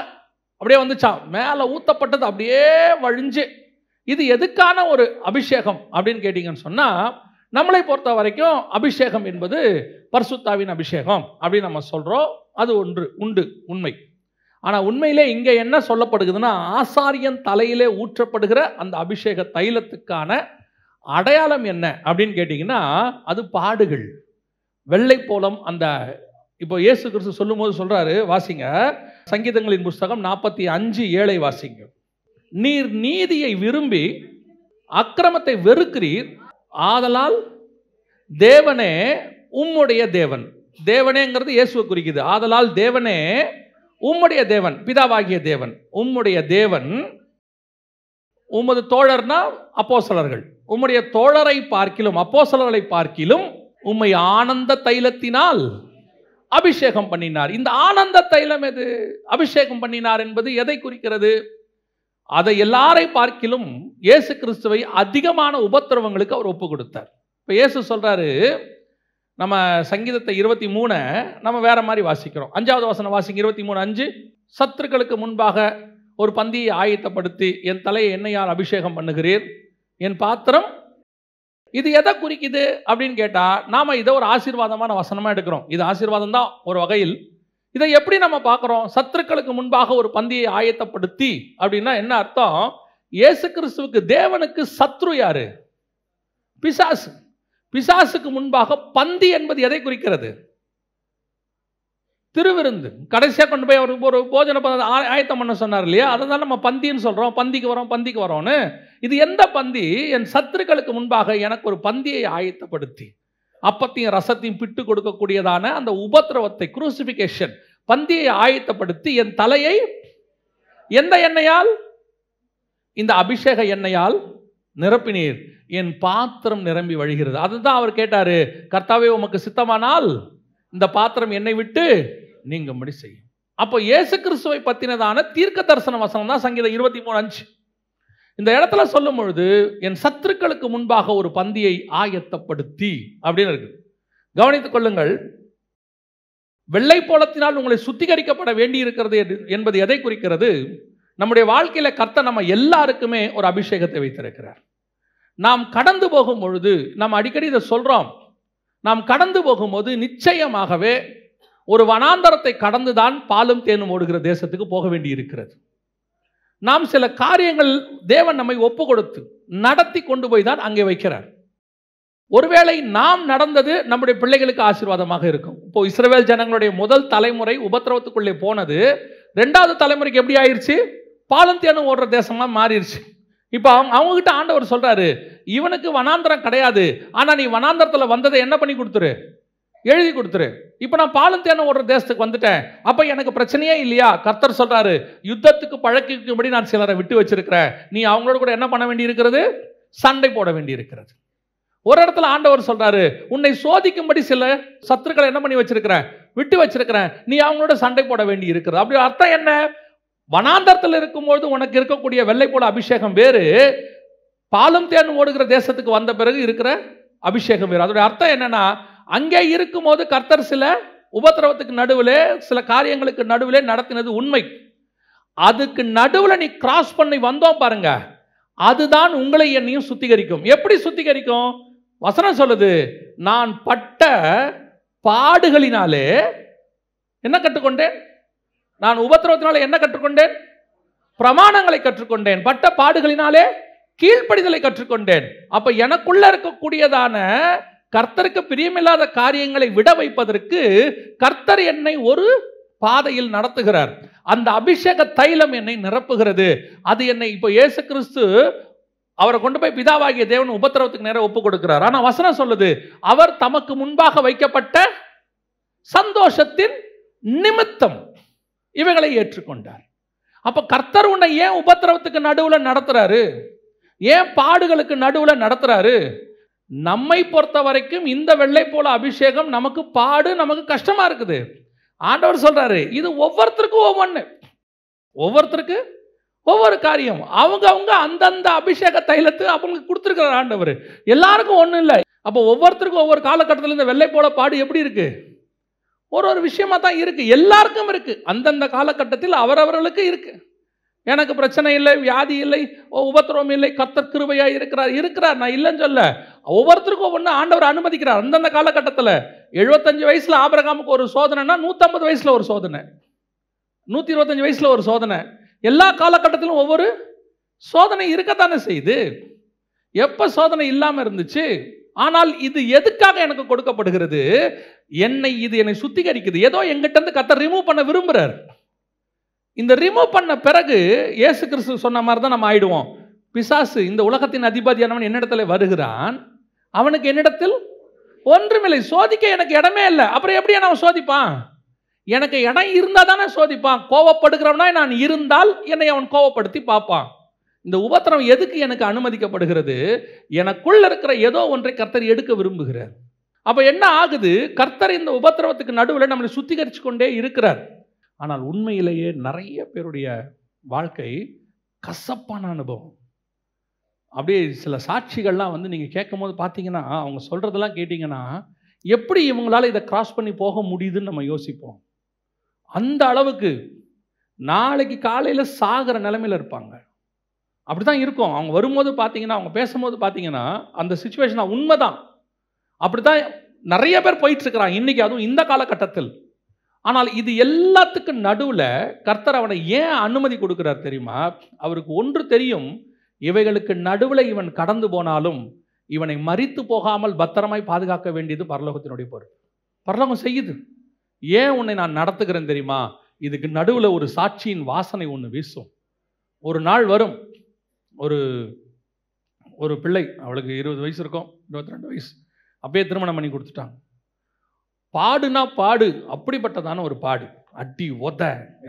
அப்படியே வந்துச்சா, மேல ஊத்தப்பட்டது அப்படியே வழிஞ்சு. இது எதுக்கான ஒரு அபிஷேகம் அப்படின்னு கேட்டீங்கன்னு சொன்னா, நம்மளை பொறுத்த வரைக்கும் அபிஷேகம் என்பது பரிசுத்தாவின் அபிஷேகம் அப்படின்னு நம்ம சொல்றோம். அது உண்டு, உண்மை. ஆனா உண்மையிலே இங்க என்ன சொல்லப்படுகிறதுன்னா, ஆசாரியன் தலையிலே ஊற்றப்படுகிற அந்த அபிஷேக தைலத்துக்கான அடையாளம் என்ன அப்படின்னு கேட்டீங்கன்னா, அது பாடுகள், வெள்ளை போலம். அந்த இப்போ இயேசு கிறிஸ்து சொல்லும் போது சொல்றாரு, வாசிங்க சங்கீதங்களின் புஸ்தகம் 45:7 வாசிங்க. நீர் நீதியை விரும்பி அக்கிரமத்தை வெறுக்கிறீர், ஆதலால் தேவனே உம்முடைய தேவன். தேவனேங்கிறது இயேசுவை குறிக்குது. ஆதலால் தேவனே உம்முடைய தேவன், பிதாவாகிய தேவன், உம்முடைய தேவன். உமது தோழர்னா அப்போஸ்தலர்கள். உம்முடைய தோழரை பார்க்கிலும், அப்போஸ்தலர்களை பார்க்கிலும் உம்மை ஆனந்த தைலத்தினால் அபிஷேகம் பண்ணினார். இந்த ஆனந்த தைலம் எது? அபிஷேகம் பண்ணினார் என்பது எதை குறிக்கிறது? அதை எல்லாரை பார்க்கிலும் இயேசு கிறிஸ்துவை அதிகமான உபத்திரவங்களுக்கு அவர் ஒப்பு கொடுத்தார். இப்போ இயேசு சொல்றாரு, நம்ம சங்கீதத்தை 23 நம்ம வேற மாதிரி வாசிக்கிறோம். 5வது வசனம் வாசிங்க. 23:5. சத்துருக்களுக்கு முன்பாக ஒரு பந்தியை ஆயத்தப்படுத்தி என் தலையை எண்ணெயால் அபிஷேகம் பண்ணுகிறீர், என் பாத்திரம். இது எதை குறிக்குது அப்படின்னு கேட்டா, நாம இதை ஒரு ஆசீர்வாதமான வசனமா எடுக்கிறோம். இது ஆசீர்வாதம் தான் ஒரு வகையில். இதை எப்படி நம்ம பார்க்கிறோம்? சத்துருக்களுக்கு முன்பாக ஒரு பந்தியை ஆயத்தப்படுத்தி அப்படின்னா என்ன அர்த்தம்? இயேசு கிறிஸ்துவுக்கு, தேவனுக்கு சத்ரு யாரு? பிசாசு. பிசாசுக்கு முன்பாக பந்தி என்பது எதை குறிக்கிறது? திருவிருந்து. கடைசியாக கொண்டு போய் அவர் ஒரு போஜன ஆயத்தம் பண்ண சொன்னார் இல்லையா? அதை தான் நம்ம பந்தின்னு சொல்றோம். பந்திக்கு வரோம்னு. இது எந்த பந்தி? என் சத்துருக்களுக்கு முன்பாக எனக்கு ஒரு பந்தியை ஆயத்தப்படுத்தி, அப்பத்தையும் ரசத்தையும் பிட்டு கொடுக்கக்கூடியதான அந்த உபத்திரவத்தை, குரூசிபிகேஷன், பந்தியை ஆயத்தப்படுத்தி என் தலையை எந்த எண்ணெயால்? இந்த அபிஷேக எண்ணெயால் நிரப்பினீர், என் பாத்திரம் நிரம்பி வழிகிறது. அதுதான் அவர் கேட்டாரு, கர்த்தாவே உமக்கு சித்தமானால் இந்த பாத்திரம் என்னை விட்டு நீங்கும்படி செய்யும். அப்போ இயேசு கிறிஸ்துவை பத்தினதான தீர்க்க தரிசன வசனம் தான் சங்கீதம் 23:5. இந்த இடத்துல சொல்லும் பொழுது என் சத்துருக்களுக்கு முன்பாக ஒரு பந்தியை ஆயத்தப்படுத்தி அப்படின்னு இருக்கு. கவனித்துக் கொள்ளுங்கள். வெள்ளை போலத்தினால் உங்களை சுத்திகரிக்கப்பட வேண்டி இருக்கிறது என்பது எதை குறிக்கிறது? நம்முடைய வாழ்க்கையில கர்த்தர் நம்ம எல்லாருக்குமே ஒரு அபிஷேகத்தை வைத்திருக்கிறார். நாம் கடந்து போகும் பொழுது, நாம் அடிக்கடி இதை சொல்றோம், நாம் கடந்து போகும்போது நிச்சயமாகவே ஒரு வனாந்தரத்தை கடந்துதான் பாலும் தேனும் ஓடுகிற தேசத்துக்கு போக வேண்டி இருக்கிறது. நாம் சில காரியங்கள் தேவன் நம்மை ஒப்பு கொடுத்து நடத்தி கொண்டு போய் தான் அங்கே வைக்கிறார். ஒருவேளை நாம் நடந்தது நம்முடைய பிள்ளைகளுக்கு ஆசீர்வாதமாக இருக்கும். இப்போ இஸ்ரவேல் ஜனங்களுடைய முதல் தலைமுறை உபத்திரவத்துக்குள்ளே போனது, 2வது தலைமுறைக்கு எப்படி ஆயிடுச்சு? பாலும் தேனும் ஓடுற தேசமா மாறிடுச்சு. இப்போ அவங்க கிட்ட ஆண்டவர் சொல்றாரு, இவனுக்கு வனாந்தரம் கிடையாது, ஆனா நீ வனாந்தரத்தில் வந்ததை என்ன பண்ணி கொடுத்துரு? எழுதி கொடுத்துரு. இப்போ நான் பாலும் தேனும் ஓடுற தேசத்துக்கு வந்துட்டேன், அப்ப எனக்கு பிரச்சனையே இல்லையா? கர்த்தர் சொல்றாரு, யுத்தத்துக்கு பழக்கிக்கும்படி நான் சிலரை விட்டு வச்சிருக்கிறேன், நீ அவங்களோட கூட என்ன பண்ண வேண்டி இருக்கிறது? சண்டை போட வேண்டி இருக்கிறது. ஒரு இடத்துல ஆண்டவர் சொல்றாரு, உன்னை சோதிக்கும்படி சில சத்துருக்களை என்ன பண்ணி வச்சிருக்கிறேன்? விட்டு வச்சிருக்கிறேன், நீ அவங்களோட சண்டை போட வேண்டி இருக்கிறது. அப்படி அர்த்தம் என்ன? வனாந்தரத்தில் இருக்கும்போது உனக்கு இருக்கக்கூடிய வெள்ளை போல அபிஷேகம் வேறு, பாலும் தேனும் ஓடுகிற தேசத்துக்கு வந்த பிறகு இருக்கிற அபிஷேகம் வேறு. அதோட அர்த்தம் என்னன்னா, அங்கே இருக்கும்போது கர்த்தர் சில உபத்திரவத்துக்கு நடுவில், சில காரியங்களுக்கு நடுவில் நடத்தினது உண்மை. அதுக்கு நடுவில் நீ கிராஸ் பண்ணி வந்தோம் பாருங்க, அதுதான் உங்களை என்னையும் சுத்திகரிக்கும். எப்படி சுத்திகரிக்கும்? வசனம் சொல்லுது, நான் பட்ட பாடுகளினாலே என்ன கற்றுக்கொண்டேன்? நான் உபத்திரவத்தினாலே என்ன கற்றுக்கொண்டேன்? பிரமாணங்களை கற்றுக்கொண்டேன். பட்ட பாடுகளினாலே கீழ்ப்படிதலை கற்றுக்கொண்டேன். அப்ப எனக்குள்ள இருக்கக்கூடியதான கர்த்தருக்கு பிரியமில்லாத காரியங்களை விட வைப்பதற்கு கர்த்தர் என்னை ஒரு பாதையில் நடத்துகிறார். அந்த அபிஷேக தைலம் என்னை நிரப்புகிறது. அது என்னை, இப்போ இயேசு கிறிஸ்து அவரை கொண்டு போய் பிதாவாகிய தேவன் உபத்திரவத்துக்கு நேரம் ஒப்பு கொடுக்கிறார். ஆனா வசனம் சொல்லுது, அவர் தமக்கு முன்பாக வைக்கப்பட்ட சந்தோஷத்தின் நிமித்தம் இவைகளை ஏற்றுக்கொண்டார். அப்ப கர்த்தர் உன்னை ஏன் உபத்திரவத்துக்கு நடுவில் நடத்துறாரு? ஏன் பாடுகளுக்கு நடுவில் நடத்துறாரு? நம்மை பொறுத்த வரைக்கும் இந்த வெள்ளை போல அபிஷேகம் நமக்கு பாடு, நமக்கு கஷ்டமா இருக்குது. ஆண்டவர் சொல்றாரு இது ஒவ்வொருத்தருக்கும் ஒவ்வொருத்தருக்கு ஒவ்வொரு காரியம். அவங்க அந்தந்த அபிஷேக தைலத்தை அவங்க கொடுத்துருக்கிறார் ஆண்டவர். எல்லாருக்கும் ஒன்றும் இல்லை. அப்போ ஒவ்வொருத்தருக்கும் ஒவ்வொரு காலகட்டத்தில் இந்த வெள்ளை போல பாடு எப்படி இருக்கு? ஒரு விஷயமா தான் இருக்கு. எல்லாருக்கும் இருக்கு. அந்தந்த காலகட்டத்தில் அவரவர்களுக்கு இருக்கு. எனக்கு பிரச்சனை இல்லை, வியாதி இல்லை, உபத்திரவம் இல்லை, கர்த்தர் கிருபையா இருக்கிறார். நான் இல்லைன்னு சொல்ல. ஒவ்வொருத்தருக்கும் ஒன்று ஆண்டவர் அனுமதிக்கிறார். அந்தந்த காலகட்டத்தில் 75 வயசுல ஆபிரகாமுக்கு ஒரு சோதனைனா 150 வயசுல ஒரு சோதனை, 125 வயசுல ஒரு சோதனை. எல்லா காலகட்டத்திலும் ஒவ்வொரு சோதனை இருக்கத்தானே செய்யுது. எப்ப சோதனை இல்லாம இருந்துச்சு? ஆனால் இது எதுக்காக எனக்கு கொடுக்கப்படுகிறது? என்னை சுத்திகரிக்குது. ஏதோ எங்கிட்ட இருந்து கர்த்தர் ரிமூவ் பண்ண விரும்புறார். இந்த ரிமூவ் பண்ண பிறகு இயேசு கிறிஸ்து சொன்ன மாதிரி தான் நம்ம ஆயிடுவோம். பிசாசு, இந்த உலகத்தின் அதிபதியானவன் என்னிடத்துல வருகிறான், அவனுக்கு என்னிடத்தில் ஒன்றுமில்லை, சோதிக்க எனக்கு இடமே இல்லை. அப்புறம் எப்படி அவன் சோதிப்பான்? எனக்கு இடம் இருந்தால் தானே சோதிப்பான். கோவப்படுகிறவனா நான் இருந்தால் என்னை அவன் கோவப்படுத்தி பார்ப்பான். இந்த உபத்திரம் எதுக்கு எனக்கு அனுமதிக்கப்படுகிறது? எனக்குள்ள இருக்கிற ஏதோ ஒன்றை கர்த்தர் எடுக்க விரும்புகிறார். அப்ப என்ன ஆகுது? கர்த்தர் இந்த உபத்திரவத்துக்கு நடுவில் நம்மளை சுத்திகரிச்சு கொண்டே இருக்கிறார். ஆனால் உண்மையிலேயே நிறைய பேருடைய வாழ்க்கை கசப்பான அனுபவம். அப்படியே சில சாட்சிகள்லாம் நீங்கள் கேட்கும் போது பார்த்தீங்கன்னா, அவங்க சொல்றதெல்லாம் கேட்டிங்கன்னா, எப்படி இவங்களால இதை கிராஸ் பண்ணி போக முடியுதுன்னு நம்ம யோசிப்போம். அந்த அளவுக்கு நாளைக்கு காலையில் சாகிற நிலைமையில் இருப்பாங்க. அப்படி தான் இருக்கும். அவங்க வரும்போது பார்த்தீங்கன்னா, அவங்க பேசும்போது பார்த்தீங்கன்னா, அந்த சுச்சுவேஷன் உண்மைதான். அப்படி தான் நிறைய பேர் போயிட்டுருக்கிறாங்க இன்றைக்கி, அதுவும் இந்த காலகட்டத்தில். ஆனால் இது எல்லாத்துக்கும் நடுவில் கர்த்தர் அவனை ஏன் அனுமதி கொடுக்கிறார் தெரியுமா? அவருக்கு ஒன்று தெரியும், இவைகளுக்கு நடுவில் இவன் கடந்து போனாலும் இவனை மரித்து போகாமல் பத்திரமாய் பாதுகாக்க வேண்டியது பரலோகத்தினுடைய பொறுப்பு. பரலோகம் செய்யுது. ஏன் உன்னை நான் நடத்துகிறேன் தெரியுமா? இதுக்கு நடுவில் ஒரு சாட்சியின் வாசனை ஒன்று வீசும். ஒரு நாள் வரும், ஒரு பிள்ளை, அவளுக்கு 20 வயசு இருக்கும், 22 வயசு, அப்பயே திருமணம் பண்ணி கொடுத்துட்டாங்க. பாடுனா பாடு, அப்படிப்பட்டதான ஒரு பாடு, அடி ஒத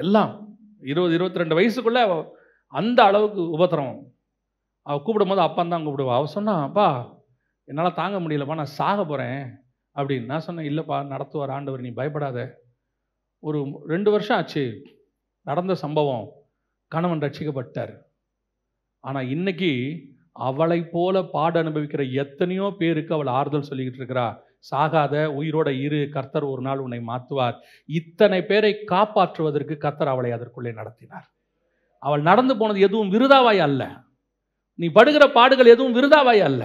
எல்லாம். 20-22 வயசுக்குள்ள அந்த அளவுக்கு உபத்திரம். அவள் கூப்பிடும் போது அப்பா தான் கூப்பிடுவா. அவள் சொன்னா, அப்பா என்னால் தாங்க முடியலப்பா, நான் சாக போகிறேன் அப்படின்னு. நான் சொன்னேன், இல்லைப்பா நடத்துவார் ஆண்டவர், நீ பயப்படாத. ஒரு 2 வருஷம் ஆச்சு நடந்த சம்பவம். கணவன் ரட்சிக்கப்பட்டார். ஆனால் இன்னைக்கு அவளை போல பாடு அனுபவிக்கிற எத்தனையோ பேருக்கு அவள் ஆறுதல் சொல்லிக்கிட்டு இருக்கிறா. சாகாத, உயிரோட இரு, கர்த்தர் ஒரு நாள் உன்னை மாற்றுவார். இத்தனை பேரை காப்பாற்றுவதற்கு கர்த்தர் அவளை அதற்குள்ளே நடத்தினார். அவள் நடந்து போனது எதுவும் விருதாவாய் அல்ல. நீ படுகிற பாடுகள் எதுவும் விருதாவாய் அல்ல.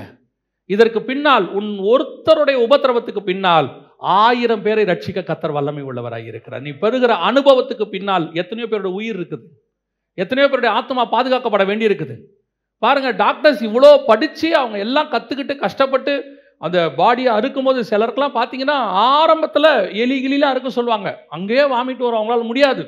இதற்கு பின்னால் உன் ஒருத்தருடைய உபத்திரவத்துக்கு பின்னால் 1000 பேரை ரட்சிக்க கர்த்தர் வல்லமை உள்ளவராய் இருக்கிறார். நீ பெறுகிற அனுபவத்துக்கு பின்னால் எத்தனையோ பேருடைய உயிர் இருக்குது, எத்தனையோ பேருடைய ஆத்மா பாதுகாக்கப்பட வேண்டி இருக்குது. பாருங்க, டாக்டர்ஸ் இவ்வளோ படித்து அவங்க எல்லாம் கற்றுக்கிட்டு கஷ்டப்பட்டு அந்த பாடியை அறுக்கும்போது சிலருக்கெல்லாம் பார்த்தீங்கன்னா ஆரம்பத்தில் எலிகிலாம் அறுக்க சொல்லுவாங்க, அங்கேயே வாமிட்டு வரும், அவங்களால முடியாது.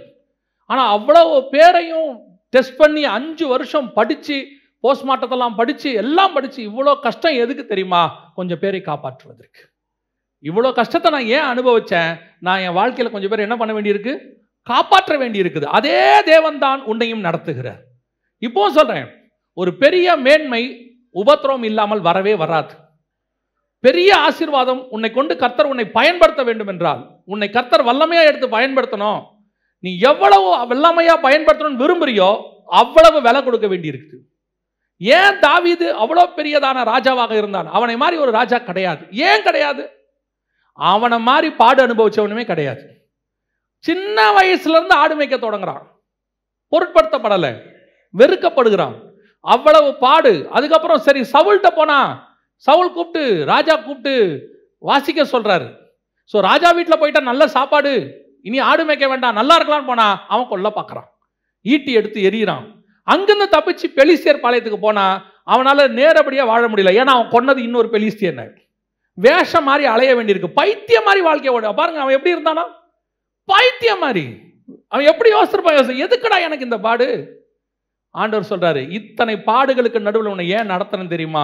ஆனால் அவ்வளோ பேரையும் டெஸ்ட் பண்ணி 5 வருஷம் படித்து, போஸ்ட்மார்ட்டத்தெல்லாம் படித்து, எல்லாம் படித்து, இவ்வளோ கஷ்டம் எதுக்கு தெரியுமா? கொஞ்சம் பேரை காப்பாற்றுவதற்கு. இவ்வளோ கஷ்டத்தை நான் ஏன் அனுபவித்தேன்? நான் என் வாழ்க்கையில் கொஞ்சம் பேர் என்ன பண்ண வேண்டியிருக்கு? காப்பாற்ற வேண்டி இருக்குது. அதே தேவன் தான் உன்னையும் நடத்துகிறார். இப்போ சொல்கிறேன், ஒரு பெரிய மேன்மை உபத்திரவம் இல்லாமல் வரவே வராது. பெரிய ஆசீர்வாதம் உன்னை கொண்டு கர்த்தர் உன்னை பயன்படுத்த வேண்டும் என்றால், உன்னை கர்த்தர் வல்லமையா எடுத்து பயன்படுத்தணும். நீ எவ்வளவு வல்லமையா பயன்படுத்தணும்னு விரும்புறியோ அவ்வளவு விலை கொடுக்க வேண்டி இருக்குது. ஏன் தாவீது அவ்வளோ பெரியதான ராஜாவாக இருந்தான்? அவனை மாதிரி ஒரு ராஜா கிடையாது. ஏன் கிடையாது? அவனை மாதிரி பாடு அனுபவிச்சவனுமே கிடையாது. சின்ன வயசுல இருந்து ஆடு மேய்க்க தொடங்குறான், பொருட்படுத்தப்படலை, வெறுக்கப்படுகிறான், அவ்வளவு பாடு. அதுக்கப்புறம் சரி சவுல்கிட்ட போனா, சவுல் கூப்பிட்டு, ராஜா கூப்பிட்டு வாசிக்க சொல்றாரு. ஸோ ராஜா வீட்டில் போயிட்டா நல்ல சாப்பாடு, இனி ஆடு மேய்க்க வேண்டாம், நல்லா இருக்கலாம்னு போனா அவன் கொல்ல பார்க்குறான், ஈட்டி எடுத்து எறிகிறான். அங்கிருந்து தப்பிச்சு பெலிஸ்தியர் பாளையத்துக்கு போனா அவனால நேரடியாக வாழ முடியல. ஏன்னா அவன் கொன்னது இன்னொரு பெலிஸ்தியன். வேஷம் மாதிரி அலைய வேண்டியிருக்கு, பைத்தியம் மாதிரி வாழ்க்கைய ஓட. பாருங்க அவன் எப்படி இருந்தானா, பைத்தியம் மாதிரி. அவன் எப்படி யோசிச்சிருப்பான், எதுக்குடா எனக்கு இந்த பாடு? ஆண்டவர் சொல்றாரு, இத்தனை பாடுகளுக்கு நடுவில் உன்னை ஏன் நடத்தணும் தெரியுமா?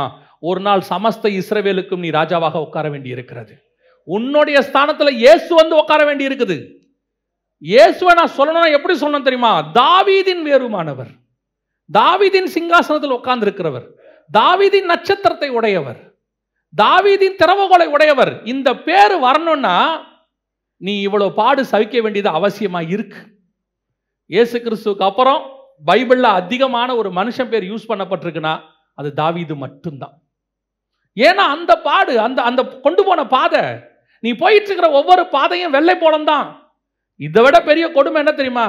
ஒரு நாள் சமஸ்த இஸ்ரவேலுக்கும் நீ ராஜாவாக உட்கார வேண்டி இருக்கிறது. உன்னுடைய ஸ்தானத்தில் இயேசு வந்து உட்கார வேண்டி இருக்குது. இயேசுவை நான் சொல்லணும்னா எப்படி சொல்லணும் தெரியுமா? தாவீதின் வேறுமானவர், தாவீதின் சிங்காசனத்தில் உட்கார்ந்து இருக்கிறவர், தாவீதின் நட்சத்திரத்தை உடையவர், தாவீதின் திறவுகோலை உடையவர். இந்த பேரு வரணும்னா நீ இவ்வளவு பாடு சகிக்க வேண்டியது அவசியமா இருக்கு. இயேசு கிறிஸ்துவுக்கு அப்புறம் பைபிள்ல அதிகமான ஒரு மனுஷன் பேர் யூஸ் பண்ணப்பட்டிருக்குன்னா அது தாவீது மட்டும்தான். ஏன்னா அந்த பாடு, அந்த அந்த கொண்டு போன பாதை, நீ போயிட்டு இருக்கிற ஒவ்வொரு பாதையும் வெள்ளை போலம் தான். இதை விட பெரிய கொடுமை என்ன தெரியுமா?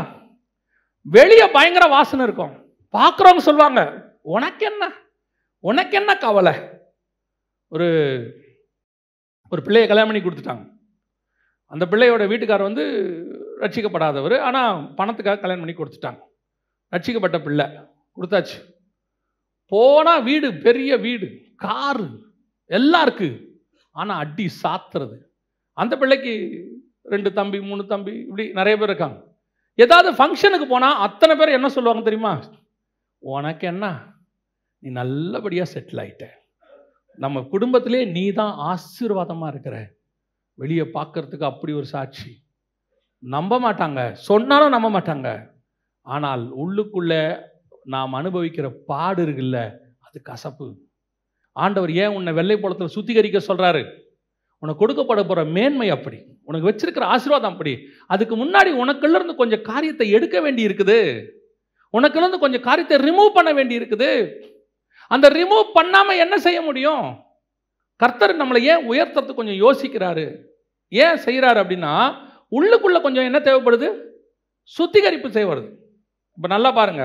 வெளியே பயங்கர வாசனை இருக்கும். பார்க்குறவங்க சொல்லுவாங்க, உனக்கு என்ன கவலை? ஒரு ஒரு பிள்ளையை கல்யாணம் பண்ணி கொடுத்துட்டாங்க. அந்த பிள்ளையோட வீட்டுக்காரர் வந்து ரட்சிக்கப்படாதவர், ஆனால் பணத்துக்காக கல்யாணம் பண்ணி கொடுத்துட்டாங்க. ரட்சிக்கப்பட்ட பிள்ளை கொடுத்தாச்சு. போனால் வீடு, பெரிய வீடு, காரு எல்லாம் இருக்கு. ஆனால் அடி சாத்துறது. அந்த பிள்ளைக்கு 2 தம்பி 3 தம்பி இப்படி நிறைய பேர் இருக்காங்க. ஏதாவது ஃபங்க்ஷனுக்கு போனால் அத்தனை பேர் என்ன சொல்லுவாங்க தெரியுமா? உனக்கு என்ன, நீ நல்லபடியாக செட்டில் ஆயிட்ட, நம்ம குடும்பத்திலே நீ தான் ஆசீர்வாதமாக இருக்கிற. வெளியே பார்க்கறதுக்கு அப்படி ஒரு சாட்சி. நம்ப மாட்டாங்க, சொன்னாலும் நம்ப மாட்டாங்க. ஆனால் உள்ளுக்குள்ள நாம் அனுபவிக்கிற பாடு இருக்குல்ல, அது கசப்பு. ஆண்டவர் ஏன் உன்னை வெள்ளை போலத்தில் சுத்திகரிக்க சொல்றாரு? உனக்கு கொடுக்கப்பட போற மேன்மை அப்படி, உனக்கு வச்சிருக்கிற ஆசீர்வாதம் அப்படி. அதுக்கு முன்னாடி உனக்குள்ள இருந்து கொஞ்சம் காரியத்தை எடுக்க வேண்டி இருக்குது, உனக்குள்ள இருந்து கொஞ்சம் காரியத்தை ரிமூவ் பண்ண வேண்டி இருக்குது. அந்த ரிமூவ் பண்ணாம என்ன செய்ய முடியும்? கர்த்தர் நம்மளை ஏன் உயர்த்துறதுக்கு கொஞ்சம் யோசிக்கிறாரு. ஏன் செய்யறாரு அப்படின்னா, உள்ளுக்குள்ள கொஞ்சம் என்ன தேவைப்படுது? சுத்திகரிப்பு செய்வது. இப்போ நல்லா பாருங்க,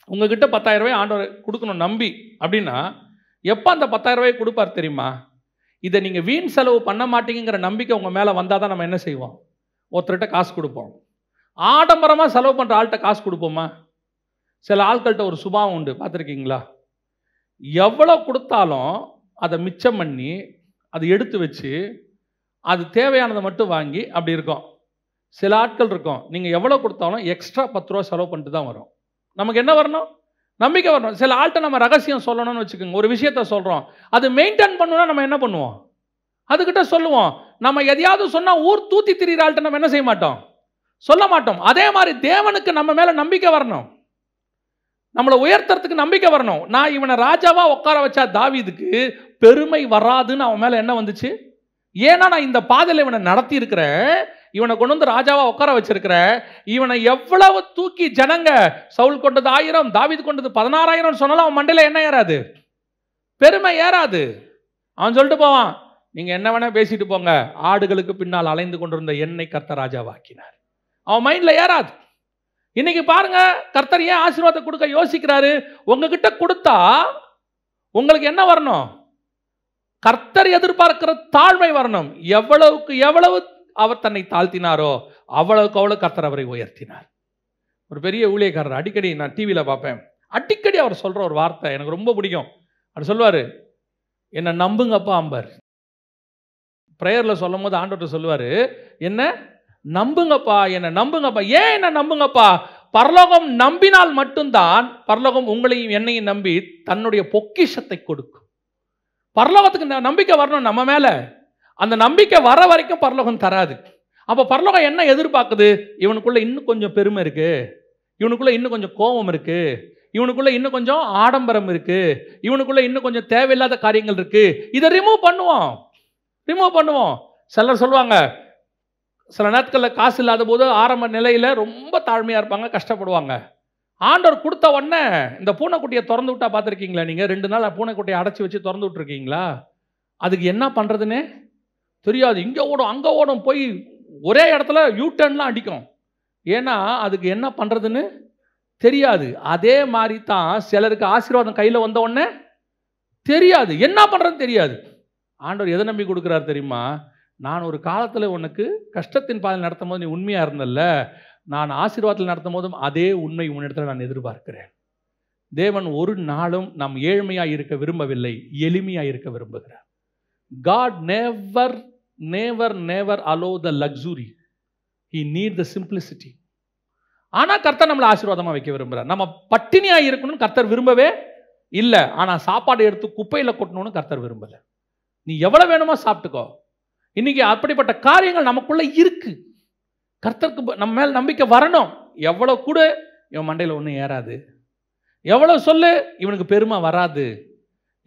உங்ககிட்ட 10,000 ரூபாய் ஆண்டவர் கொடுக்கணும் நம்பி அப்படின்னா, எப்போ அந்த 10,000 ரூபாய் கொடுப்பார் தெரியுமா? இதை நீங்கள் வீண் செலவு பண்ண மாட்டீங்கிற நம்பிக்கை உங்கள் மேலே வந்தால் தான் நம்ம என்ன செய்வோம்? ஒருத்தர்கிட்ட காசு கொடுப்போம். ஆடம்பரமாக செலவு பண்ணுற ஆள்கிட்ட காசு கொடுப்போமா? சில ஆட்கள்கிட்ட ஒரு சுபாவம் உண்டு, பார்த்துருக்கீங்களா? எவ்வளோ கொடுத்தாலும் அதை மிச்சம் பண்ணி அதை எடுத்து வச்சு அது தேவையானதை மட்டும் வாங்கி அப்படி இருக்கும். சில ஆட்கள் இருக்கும், நீங்கள் எவ்வளோ கொடுத்தாலும் எக்ஸ்ட்ரா 10 ரூபா செலவு பண்ணிட்டு தான் வரும். நமக்கு என்ன வரணும்? நம்பிக்கை வரணும். சில ஆள்கிட்ட நம்ம ரகசியம் சொல்லணும்னு வச்சுக்கோங்க, ஒரு விஷயத்த சொல்கிறோம், அது மெயின்டைன் பண்ணணும்னா நம்ம என்ன பண்ணுவோம்? அதுக்கிட்ட சொல்லுவோம். நம்ம எதையாவது சொன்னால் ஊர் தூத்தி திரிகிற ஆள்கிட்ட நம்ம என்ன செய்ய மாட்டோம்? சொல்ல மாட்டோம். அதே மாதிரி தேவனுக்கு நம்ம மேலே நம்பிக்கை வரணும், நம்மளை உயர்த்துறதுக்கு நம்பிக்கை வரணும். நான் இவனை ராஜாவா உட்கார வச்சா தாவீதுக்கு பெருமை வராதுன்னு அவன் மேலே என்ன வந்துச்சு? ஏன்னா நான் இந்த பாதையில் இவனை நடத்தி இருக்கிறேன், இவனை கொண்டு வந்து ராஜாவா உட்கார வச்சிருக்கிற. இவனை எவ்வளவு தூக்கி ஜனங்க, சவுல் கொண்டது 1000, தாவீது கொண்டது 16,000 சொன்னாலும் அவன் மண்டையில என்ன ஏறாது? பெருமை ஏறாது. அவன் சொல்லிட்டு போவான், நீங்க என்ன வேணா பேசிட்டு போங்க, ஆடுகளுக்கு பின்னால் அலைந்து கொண்டிருந்த என்னை கர்த்தர் ராஜாவாக்கினார். அவன் மைண்ட்ல ஏறாது. இன்னைக்கு பாருங்க, கர்த்தர் ஏன் ஆசீர்வாதத்தை கொடுக்க யோசிக்கிறாரு? உங்ககிட்ட கொடுத்தா உங்களுக்கு என்ன வரணும்? கர்த்தர் எதிர்பார்க்கிற தாழ்மை வரணும். எவ்வளவுக்கு எவ்வளவு அவர் தன்னை தாழ்த்தினாரோ அவ்வளவுக்கு அவ்வளவு கர்த்தர் அவரை உயர்த்தினார். ஒரு பெரிய ஊழியக்காரர், அடிக்கடி நான் டிவியில் பார்ப்பேன், அடிக்கடி அவர் சொல்ற ஒரு வார்த்தை எனக்கு ரொம்ப பிடிக்கும். அவர் சொல்லுவார், என்னை நம்புங்கப்பா அம்பர். ப்ரேயர்ல சொல்லும் போது ஆண்டவர்கிட்ட சொல்லுவார், என்ன நம்புங்கப்பா, என்னை நம்புங்கப்பா. ஏன் என்ன நம்புங்கப்பா? பரலோகம் நம்பினால் மட்டும்தான் பரலோகம் உங்களையும் என்னையும் நம்பி தன்னுடைய பொக்கிஷத்தை கொடுக்கும். பரலோகத்துக்கு நம்பிக்கை வரணும் நம்ம மேல. அந்த நம்பிக்கை வர வரைக்கும் பரலோகம் தராது. அப்போ பரலோகம் என்ன எதிர்பார்க்குது? இவனுக்குள்ள இன்னும் கொஞ்சம் பெருமை இருக்கு, இவனுக்குள்ள இன்னும் கொஞ்சம் கோபம் இருக்கு, இவனுக்குள்ள இன்னும் கொஞ்சம் ஆடம்பரம் இருக்கு, இவனுக்குள்ள இன்னும் கொஞ்சம் தேவையில்லாத காரியங்கள் இருக்கு. இதை ரிமூவ் பண்ணுவோம். சிலர் சொல்லுவாங்க, சில நேரத்தில் காசு இல்லாத போது ஆரம்ப நிலையில ரொம்ப தாழ்மையா இருப்பாங்க, கஷ்டப்படுவாங்க. ஆண்டவர் கொடுத்த உடனே இந்த பூனைக்குட்டியை திறந்து விட்டா பார்த்துருக்கீங்களா? நீங்க 2 நாள் பூனைக்குட்டியை அடைச்சி வச்சு திறந்து விட்டுருக்கீங்களா? அதுக்கு என்ன பண்றதுன்னு தெரியாது. இங்கே ஓடும் அங்கே ஓடும், போய் ஒரே இடத்துல யூட்டர்ன்லாம் அடிக்கும். ஏன்னா அதுக்கு என்ன பண்ணுறதுன்னு தெரியாது. அதே மாதிரி தான் சிலருக்கு ஆசீர்வாதம் கையில் வந்த உடனே தெரியாது, என்ன பண்ணுறதுன்னு தெரியாது. ஆண்டவர் எதை நம்பி கொடுக்குறாரு தெரியுமா? நான் ஒரு காலத்தில் உனக்கு கஷ்டத்தின் பாதையில் நடத்தும் போது நீ உண்மையாக இருந்தல்ல, நான் ஆசீர்வாதத்தில் நடத்தும் போதும் அதே உண்மை உன்னிடத்தில் நான் எதிர்பார்க்கிறேன். தேவன் ஒரு நாளும் நாம் ஏழ்மையாக இருக்க விரும்பவில்லை, எளிமையாக இருக்க விரும்புகிறார். God never allow the luxury. He need the simplicity. ஆனால் கர்த்தர் நம்மளை ஆசீர்வாதமாக வைக்க விரும்புகிறார். நம்ம பட்டினியாக இருக்கணும்னு கர்த்தர் விரும்பவே இல்லை. ஆனால் சாப்பாடு எடுத்து குப்பையில் கொட்டணும்னு கர்த்தர் விரும்பலை. நீ எவ்வளோ வேணுமோ சாப்பிட்டுக்கோ. இன்னைக்கு அப்படிப்பட்ட காரியங்கள் நமக்குள்ள இருக்கு. கர்த்தருக்கு நம்ம மேல் நம்பிக்கை வரணும். எவ்வளோ கூட இவன் மண்டையில் ஒன்றும் ஏறாது, எவ்வளவு சொல்லு, இவனுக்கு பெருமை வராது.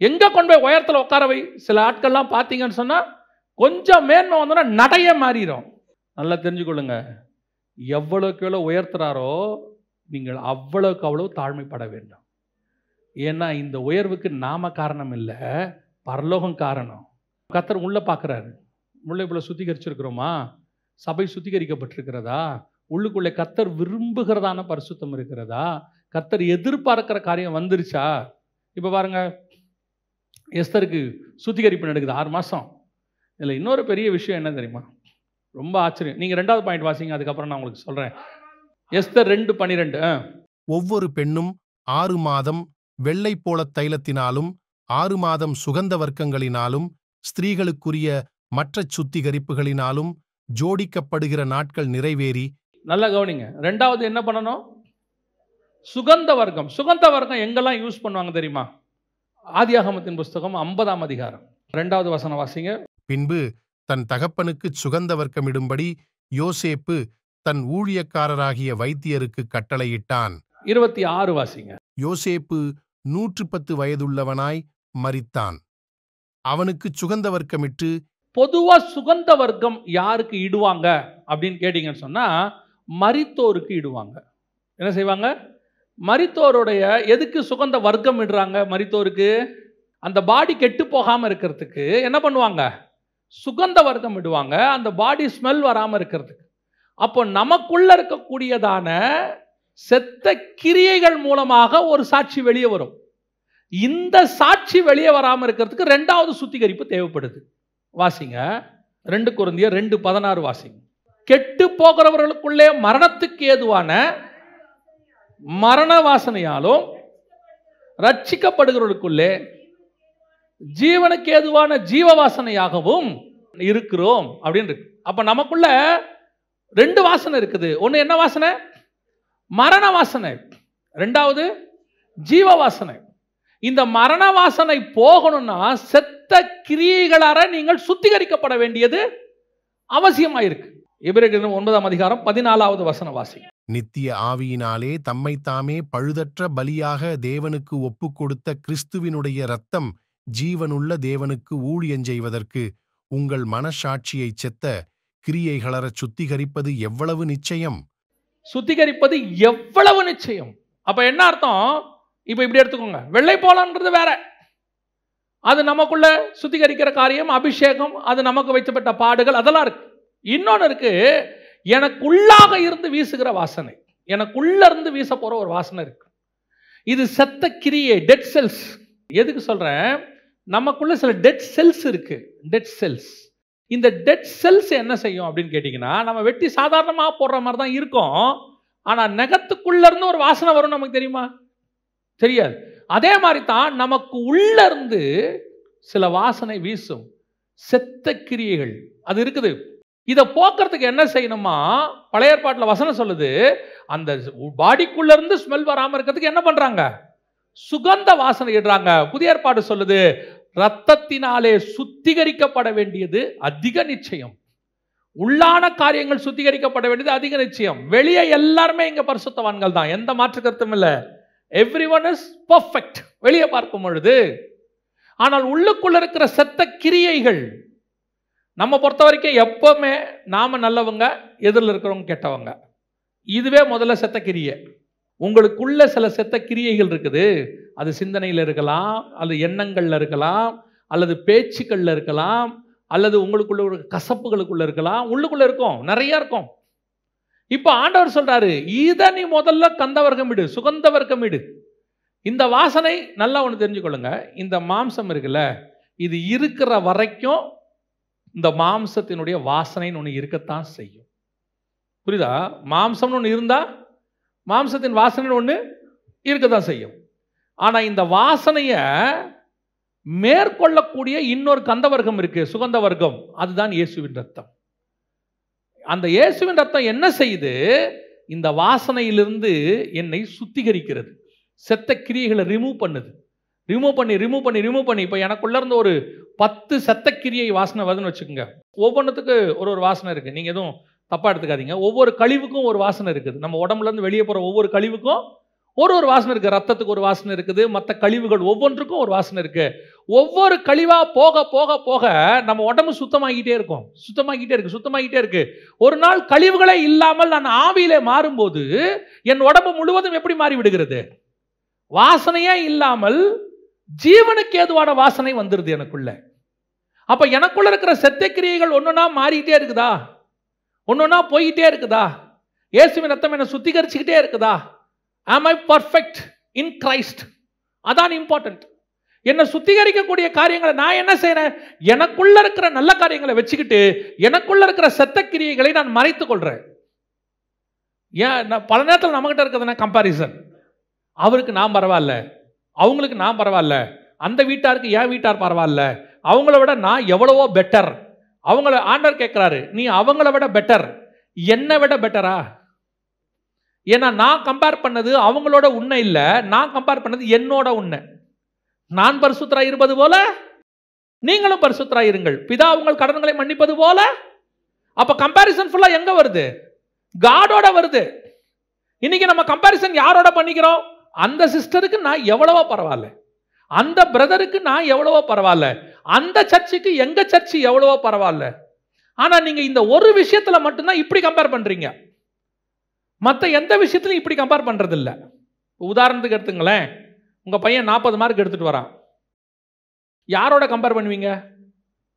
எங்க கொண்டு போய் உயரத்தில் உட்கார வை. சில ஆட்கள்லாம் பார்த்தீங்கன்னு சொன்னா கொஞ்சம் மேன்மை வந்தோன்னா நடைய மாறிடும். நல்லா தெரிஞ்சுக்கொள்ளுங்க, எவ்வளவுக்கு எவ்வளவு உயர்த்துறாரோ நீங்கள் அவ்வளவுக்கு அவ்வளவு தாழ்மைப்பட வேண்டும். ஏன்னா இந்த உயர்வுக்கு நாம காரணம் இல்லை, பரலோகம் காரணம். கர்த்தர் உள்ள பார்க்குறாரு. உள்ள இவ்வளோ சுத்திகரிச்சிருக்கிறோமா? சபை சுத்திகரிக்கப்பட்டிருக்கிறதா? உள்ளுக்குள்ளே கர்த்தர் விரும்புகிறதான பரிசுத்தம் இருக்கிறதா? கர்த்தர் எதிர்பார்க்கிற காரியம் வந்துருச்சா? இப்போ பாருங்க, எஸ்தருக்கு சுத்திகரிப்பு நடக்குது 6 மாதம். இதில் இன்னொரு பெரிய விஷயம் என்ன தெரியுமா? ரொம்ப ஆச்சரியம். நீங்கள் 2வது பாயிண்ட் வாசிங்க, அதுக்கப்புறம் நான் உங்களுக்கு சொல்கிறேன். எஸ்தர் 2:12. ஒவ்வொரு பெண்ணும் 6 மாதம் வெள்ளைப்போளத் தைலத்தினாலும் 6 மாதம் சுகந்த வர்க்கங்களினாலும் ஸ்திரீகளுக்குரிய மற்றச் சுத்திகரிப்புகளினாலும் ஜோடிக்கப்படுகிற நாட்கள் நிறைவேறி. நல்லா கவனிங்க. 2வது என்ன பண்ணணும்? சுகந்த வர்க்கம். சுகந்த வர்க்கம் எங்கெல்லாம் யூஸ் பண்ணுவாங்க தெரியுமா? ஆதியாகமத்தின் புஸ்தகம் 50ஆம் அதிகாரம் 2வது வசனம் வாசிங்க. பின்பு தன் தகப்பனுக்குச் சுகந்த வர்க்கமிடும்படி யோசேப்பு தன் ஊழியக்காரராகிய வைத்தியருக்கு கட்டளையிட்டான். 26 வாசிங்க. யோசேப்பு 110 வயதுள்ளவனாய் மரித்தான். அவனுக்குச் சுகந்த வர்க்கமிட்டு. பொதுவா சுகந்த வர்க்கம் யாருக்கு இடுவாங்க அப்படின்னு கேட்டீங்கன்னு சொன்னா மரித்தோருக்கு இடுவாங்க. என்ன செய்வாங்க? மரித்தோருடைய எதுக்கு சுகந்த வர்க்கம் இடுறாங்க? மரித்தோருக்கு அந்த பாடி கெட்டு போகாமல் இருக்கிறதுக்கு என்ன பண்ணுவாங்க? சுகந்த வர்க்கம் இடுவாங்க, அந்த பாடி ஸ்மெல் வராமல் இருக்கிறதுக்கு. அப்போ நமக்குள்ள இருக்கக்கூடியதான செத்த கிரியைகள் மூலமாக ஒரு சாட்சி வெளியே வரும். இந்த சாட்சி வெளியே வராமல் இருக்கிறதுக்கு 2வது சுத்திகரிப்பு தேவைப்படுது. வாசிங்க 2 கொரிந்தியர் 2:16 வாசிங்க. கெட்டு போகிறவர்களுக்குள்ளே மரணத்துக்கு ஏதுவான மரண வாசனையாலும் ரட்சிக்கப்படுகிறவர்களுக்குள்ளே ஜீவனுக்கு ஏதுவான ஜீவ வாசனையாகவும் இருக்கிறோம் அப்படின்னு இருக்கு. அப்ப நமக்குள்ள 2 வாசனை இருக்குது. ஒன்று என்ன வாசனை? மரண வாசனை. 2வது ஜீவ வாசனை. இந்த மரண வாசனை போகணும்னா செத்த கிரியைகளார நீங்கள் சுத்திகரிக்கப்பட வேண்டியது அவசியமாயிருக்கு. எபிரேயர் 9ஆம் அதிகாரம் 14வது வசனம் வாசிங்க. நித்திய ஆவியினாலே தம்மைத்தாமே பழுதற்ற பலியாக தேவனுக்கு ஒப்புக் கொடுத்த கிறிஸ்துவினுடைய இரத்தம் ஜீவனுள்ள தேவனுக்கு ஊழியஞ்செய்வதற்கு உங்கள் மனசாட்சியைச் செத்த கிரியைகளறச் சுத்திகரிப்பது எவ்வளவு நிச்சயம்? சுத்திகரிப்பது எவ்வளவு நிச்சயம். அப்ப என்ன அர்த்தம்? இப்ப இப்படி எடுத்துக்கோங்க. வெள்ளை போலன்றது வேற, அது நமக்குள்ள சுத்திகரிக்கிற காரியம், அபிஷேகம், அது நமக்கு வைக்கப்பட்ட பாடுகள், அதெல்லாம் இருக்கு. இன்னொன்று இருக்கு, எனக்குள்ளாக இருந்து வீசுகிற வாசனை, எனக்குள்ள இருந்து வீச போற ஒரு வாசனை இருக்கு. இது செத்த கிரியை, டெட் செல்ஸ். எதுக்கு சொல்றேன்? நமக்குள்ள சில டெட் செல்ஸ் இருக்கு. Dead cells. இந்த டெட் செல்ஸ் என்ன செய்யும் அப்படின்னு கேட்டீங்கன்னா, நம்ம வெட்டி சாதாரணமாக போடுற மாதிரி தான் இருக்கும். ஆனா நகத்துக்குள்ள இருந்து ஒரு வாசனை வரும், நமக்கு தெரியுமா? தெரியாது. அதே மாதிரி தான் நமக்கு உள்ள இருந்து சில வாசனை வீசும், செத்த கிரியைகள் அது இருக்குது. இதை போக்குறதுக்கு என்ன செய்யணுமா? பழைய ஏற்பாட்டில் வசனம் சொல்லுது, அந்த பாடிக்குள்ள இருந்து ஸ்மெல் வராமல் இருக்கிறதுக்கு என்ன பண்றாங்க? சுகந்த வாசனை இடுறாங்க. புதிய ஏற்பாடு சொல்லுது, இரத்தத்தினாலே சுத்திகரிக்கப்பட வேண்டியது அதிக நிச்சயம். உள்ளான காரியங்கள் சுத்திகரிக்கப்பட வேண்டியது அதிக நிச்சயம். வெளியே எல்லாருமே இங்க பரிசுத்தவான்கள் தான், எந்த மாற்று கருத்தும் இல்லை. எவ்ரிஒன் இஸ் பெர்ஃபெக்ட் வெளியே பார்க்கும் பொழுது. ஆனால் உள்ளுக்குள்ள இருக்கிற செத்த கிரியைகள், நம்ம பொறுத்த வரைக்கும் எப்பவுமே நாம நல்லவங்க, எதிரில் இருக்கிறவங்க கெட்டவங்க. இதுவே முதல்ல செத்த கிரியை. உங்களுக்குள்ள சில செத்த கிரியைகள் இருக்குது. அது சிந்தனையில் இருக்கலாம், அல்லது எண்ணங்கள்ல இருக்கலாம், அல்லது பேச்சுக்கள்ல இருக்கலாம், அல்லது உங்களுக்குள்ள ஒரு கசப்புகளுக்குள்ள இருக்கலாம். உள்ளுக்குள்ள இருக்கும், நிறைய இருக்கும். இப்ப ஆண்டவர் சொல்றாரு, இதை நீ முதல்ல கந்தவர்க்கமிடு, சுகந்தவர்க்கமிடு. இந்த வாசனை நல்லா ஒன்று தெரிஞ்சுக்கொள்ளுங்க. இந்த மாம்சம் இருக்குல்ல, இது இருக்கிற வரைக்கும் இந்த மாம்சத்தினுடைய வாசனைன்னு ஒன்று இருக்கத்தான் செய்யும். புரியுதா? மாம்சம்னு ஒன்று இருந்தா மாம்சத்தின் வாசனை ஒன்று இருக்கத்தான் செய்யும். ஆனா இந்த வாசனைய மேற்கொள்ளக்கூடிய இன்னொரு கந்தவர்க்கம் இருக்கு, சுகந்த வர்க்கம். அதுதான் இயேசுவின் ரத்தம். அந்த இயேசுவின் ரத்தம் என்ன செய்யுது? இந்த வாசனையிலிருந்து என்னை சுத்திகரிக்கிறது, செத்த கிரியைகளை ரிமூவ் பண்ணுது. ரிமூவ் பண்ணி இப்போ எனக்குள்ள இருந்து ஒரு 10 செத்த கிரியை வாசனை வருதுன்னு வச்சுக்கோங்க. ஒவ்வொன்றுத்துக்கு ஒரு வாசனை இருக்கு. நீங்க எதுவும் தப்பா எடுத்துக்காதீங்க. ஒவ்வொரு கழிவுக்கும் ஒரு வாசனை இருக்குது. நம்ம உடம்புல இருந்து வெளியே போற ஒவ்வொரு கழிவுக்கும் ஒரு வாசனை இருக்கு. ரத்தத்துக்கு ஒரு வாசனை இருக்குது, மற்ற கழிவுகள் ஒவ்வொன்றுக்கும் ஒரு வாசனை இருக்கு. ஒவ்வொரு கழிவா போக போக போக நம்ம உடம்பு சுத்தமாகிட்டே இருக்கும், சுத்தமாகிட்டே இருக்கு. ஒரு நாள் கழிவுகளே இல்லாமல் நான் ஆவியிலே மாறும்போது என் உடம்பு முழுவதும் எப்படி மாறி விடுகிறது? வாசனையே இல்லாமல் ஜீவனுக்கு ஏதுவான வாசனை வந்துருது எனக்குள்ள. அப்ப எனக்குள்ள இருக்கிற செத்த கிரியைகள் ஒன்னொன்னா மாறிட்டே இருக்குதா? ஒன்னொன்னா போயிட்டே இருக்குதா? இயேசுவின் ரத்தம் என்ன சுத்திகரிச்சுக்கிட்டே இருக்குதா? Am I perfect in Christ? அதான் இம்பார்ட்டன்ட். என்ன சுத்திகரிக்கக்கூடிய காரியங்களை நான் என்ன செய்யறேன்? எனக்குள்ள இருக்கிற நல்ல காரியங்களை வச்சுக்கிட்டு எனக்குள்ள இருக்கிற செத்த கிரியைகளை நான் மறைத்துக் கொள்றேன். ஏன் பல நேரத்தில் நம்மகிட்ட இருக்கிறதுனா கம்பாரிசன். அவருக்கு நான் பரவாயில்ல, அவங்களுக்கு நான் பரவாயில்ல, அந்த வீட்டாருக்கு என் வீட்டார் பரவாயில்ல, அவங்கள விட நான் எவ்வளவோ பெட்டர். அவங்கள ஆண்டவர் கேட்கிறாரு, நீ அவங்கள விட பெட்டர், என்னை விட பெட்டரா? ஏன்னா நான் கம்பேர் பண்ணது அவங்களோட உண்மை இல்லை, நான் கம்பேர் பண்ணது என்னோட உண்மை. நான் பரிசுத்தராய் இருப்பது போல நீங்களும் பரிசுத்தராய் இருங்கள், பிதா உங்கள் கடன்களை மன்னிப்பது போல. அப்ப கம்பாரிசன் ஃபுல்லா எங்க வருது? காடோட வருது. இன்னைக்கு நம்ம கம்பாரிசன் யாரோட பண்ணிக்கிறோம்? அந்த சிஸ்டருக்கு நான் எவ்வளவோ பரவாயில்ல, அந்த பிரதருக்கு நான் எவ்வளவோ பரவாயில்ல, அந்த சர்ச்சுக்கு எங்க சர்ச்சு எவ்வளவோ பரவாயில்ல. ஆனா நீங்க இந்த ஒரு விஷயத்துல மட்டும்தான் இப்படி கம்பேர் பண்றீங்க, மற்ற எந்த விஷயத்திலும் இப்படி கம்பேர் பண்றது இல்லை. உதாரணத்துக்கு எடுத்துங்களேன், உங்க பையன் 40 மார்க் எடுத்துட்டு வரான், யாரோட கம்பேர் பண்ணுவீங்க?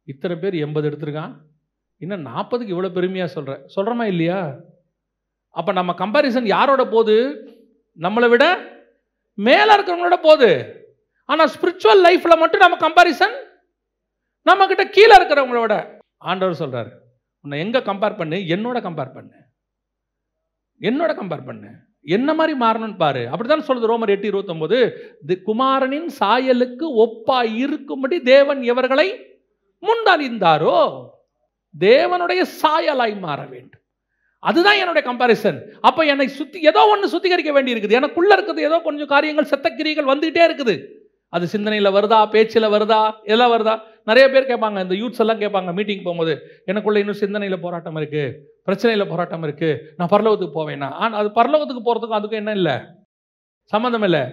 இத்தனை பேர் 80 எடுத்திருக்கான், இன்னும் 40க்கு இவ்வளவு பெருமையா சொல்றமா இல்லையா? அப்ப நம்ம கம்பாரிசன் யாரோட போகுது? நம்மளை விட மேல இருக்கிறவங்களோட போகுது. ஆனா ஸ்பிரிச்சுவல் லைஃப்ல மட்டும் நம்ம கம்பாரிசன் நம்ம கிட்ட கீழே இருக்கிறவங்களோட. ஆண்டவர் சொல்றாரு, உன்னை எங்க கம்பேர் பண்ணு? என்னோட கம்பேர் பண்ணு, என்னோட கம்பேர் பண்ணு, என்ன மாதிரி மாறணும்னு பாரு. அப்படித்தான் சொல்றது ரோமர் 8:29. குமாரனின் சாயலுக்கு ஒப்பா இருக்கும்படி தேவன் எவர்களை முன்னிந்தாரோ தேவனுடைய சாயலாய் மாற வேண்டும். அதுதான் என்னுடைய கம்பாரிசன். அப்ப என்னை ஏதோ ஒன்று சுத்திகரிக்க வேண்டி இருக்குது. எனக்குள்ள இருக்குது ஏதோ கொஞ்சம் காரியங்கள், சத்தக்கிரிகள் வந்துகிட்டே இருக்குது. அது சிந்தனையில வருதா, பேச்சில் வருதா, எல்லாம் வருதா? நிறைய பேர் கேட்பாங்க, இந்த யூத்ஸ் எல்லாம் கேட்பாங்க மீட்டிங் போகும்போது, எனக்குள்ள இன்னும் சிந்தனையில போராட்டம் இருக்கு, பிரச்சனையில போராட்டம் இருக்கு, நான் பரலோகத்துக்கு போவேனா? ஆனால் அது பரலோகத்துக்கு போறதுக்கும் அதுக்கும் என்ன இல்லை, சம்மந்தம் இல்லை.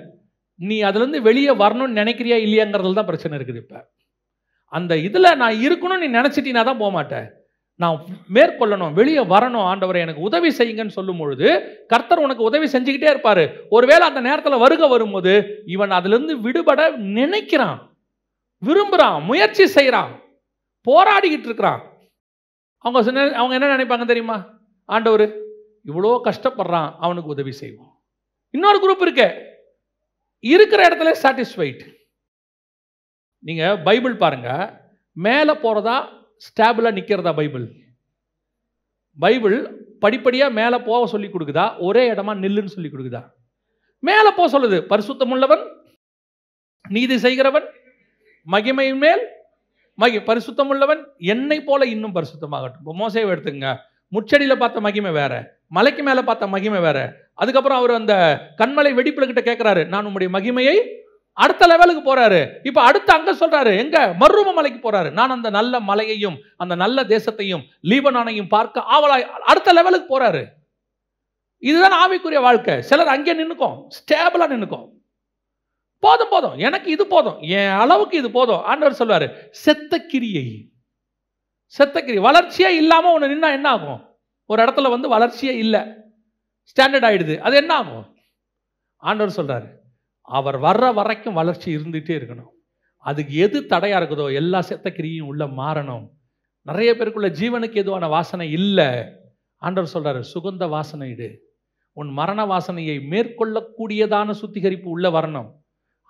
நீ அதுல இருந்து வெளியே வரணும்னு நினைக்கிறியா இல்லையாங்கிறதுல தான் பிரச்சனை இருக்குது. இப்ப அந்த இதுல நான் இருக்கணும்னு நீ நினைச்சிட்டீங்கன்னா தான் போக மாட்டேன். நான் மேற்கொள்ளணும், வெளியே வரணும், ஆண்டவரை எனக்கு உதவி செய்யுங்கன்னு சொல்லும் பொழுது கர்த்தர் உனக்கு உதவி செஞ்சுக்கிட்டே இருப்பாரு. ஒருவேளை அந்த நேரத்தில் வரும்போது இவன் அதுல இருந்து விடுபட நினைக்கிறான், விரும்புறான், முயற்சி செய்யறான், போராடிக்கிட்டு இருக்கிறான். அவங்க என்ன நினைப்பாங்க தெரியுமா? ஆண்டவர் இவ்வளோ கஷ்டப்படுறான், அவனுக்கு உதவி செய்வோம். இன்னொரு குரூப் இருக்கு, இருக்கிற இடத்துல சாட்டிஸ்ஃபைட். நீங்க பைபிள் பாருங்க, மேலே போறதா ஸ்டாபிளா நிக்கிறதா? பைபிள் படிப்படியா மேல போக சொல்லி கொடுக்குதா, ஒரே இடமா நில்லுன்னு சொல்லி கொடுக்குதா? மேல போக சொல்லுது. பரிசுத்தம் உள்ளவன், நீதி செய்கிறவன், மகிமையின் மேல் பரிசுத்தம் உள்ளவன் என்னை போல இன்னும் பரிசுத்தமாகட்டும். இப்போ மோசேவை எடுத்துங்க, முச்சடியில பார்த்த மகிமை வேற, மலைக்கு மேல பார்த்த மகிமை வேற. அதுக்கப்புறம் அவர் அந்த கண்மலை வெடிப்புல கிட்ட கேட்கிறாரு, நான் உம்முடைய மகிமையை, அடுத்த லெவலுக்கு போறாரு. இப்ப அடுத்து அங்க சொல்றாரு, எங்க? மர்ரூம மலைக்கு போறாரு. நான் அந்த நல்ல மலையையும் அந்த நல்ல தேசத்தையும் லீபனானையும் பார்க்க ஆவலாய் அடுத்த லெவலுக்கு போறாரு. இதுதான் ஆவிக்குரிய வாழ்க்கை. சிலர் அங்கே நின்னுக்கும், ஸ்டேபிளா நின்னுக்கும். போதும் எனக்கு இது போதும், என் அளவுக்கு இது போதும். ஆண்டவர் சொல்வாரு, செத்த கிரியை, வளர்ச்சியே இல்லாம ஒண்ணு நின்னா என்ன ஆகும்? ஒரு இடத்துல வந்து வளர்ச்சியே இல்லை, ஸ்டாண்டர்ட் ஆயிடுது, அது என்ன ஆகும்? ஆண்டவர் சொல்றாரு, அவர் வர்ற வரைக்கும் வளர்ச்சி இருந்துகிட்டே இருக்கணும். அதுக்கு எது தடையா இருக்குதோ எல்லா செத்த கிரியும் உள்ள மாறணும். நிறைய பேருக்குள்ள ஜீவனுக்கு எதுவான வாசனை இல்லை. ஆண்டவர் சொல்றாரு, சுகந்த வாசனை இடு, உன் மரண வாசனையை மேற்கொள்ளக்கூடியதான சுத்திகரிப்பு உள்ள வரணும்.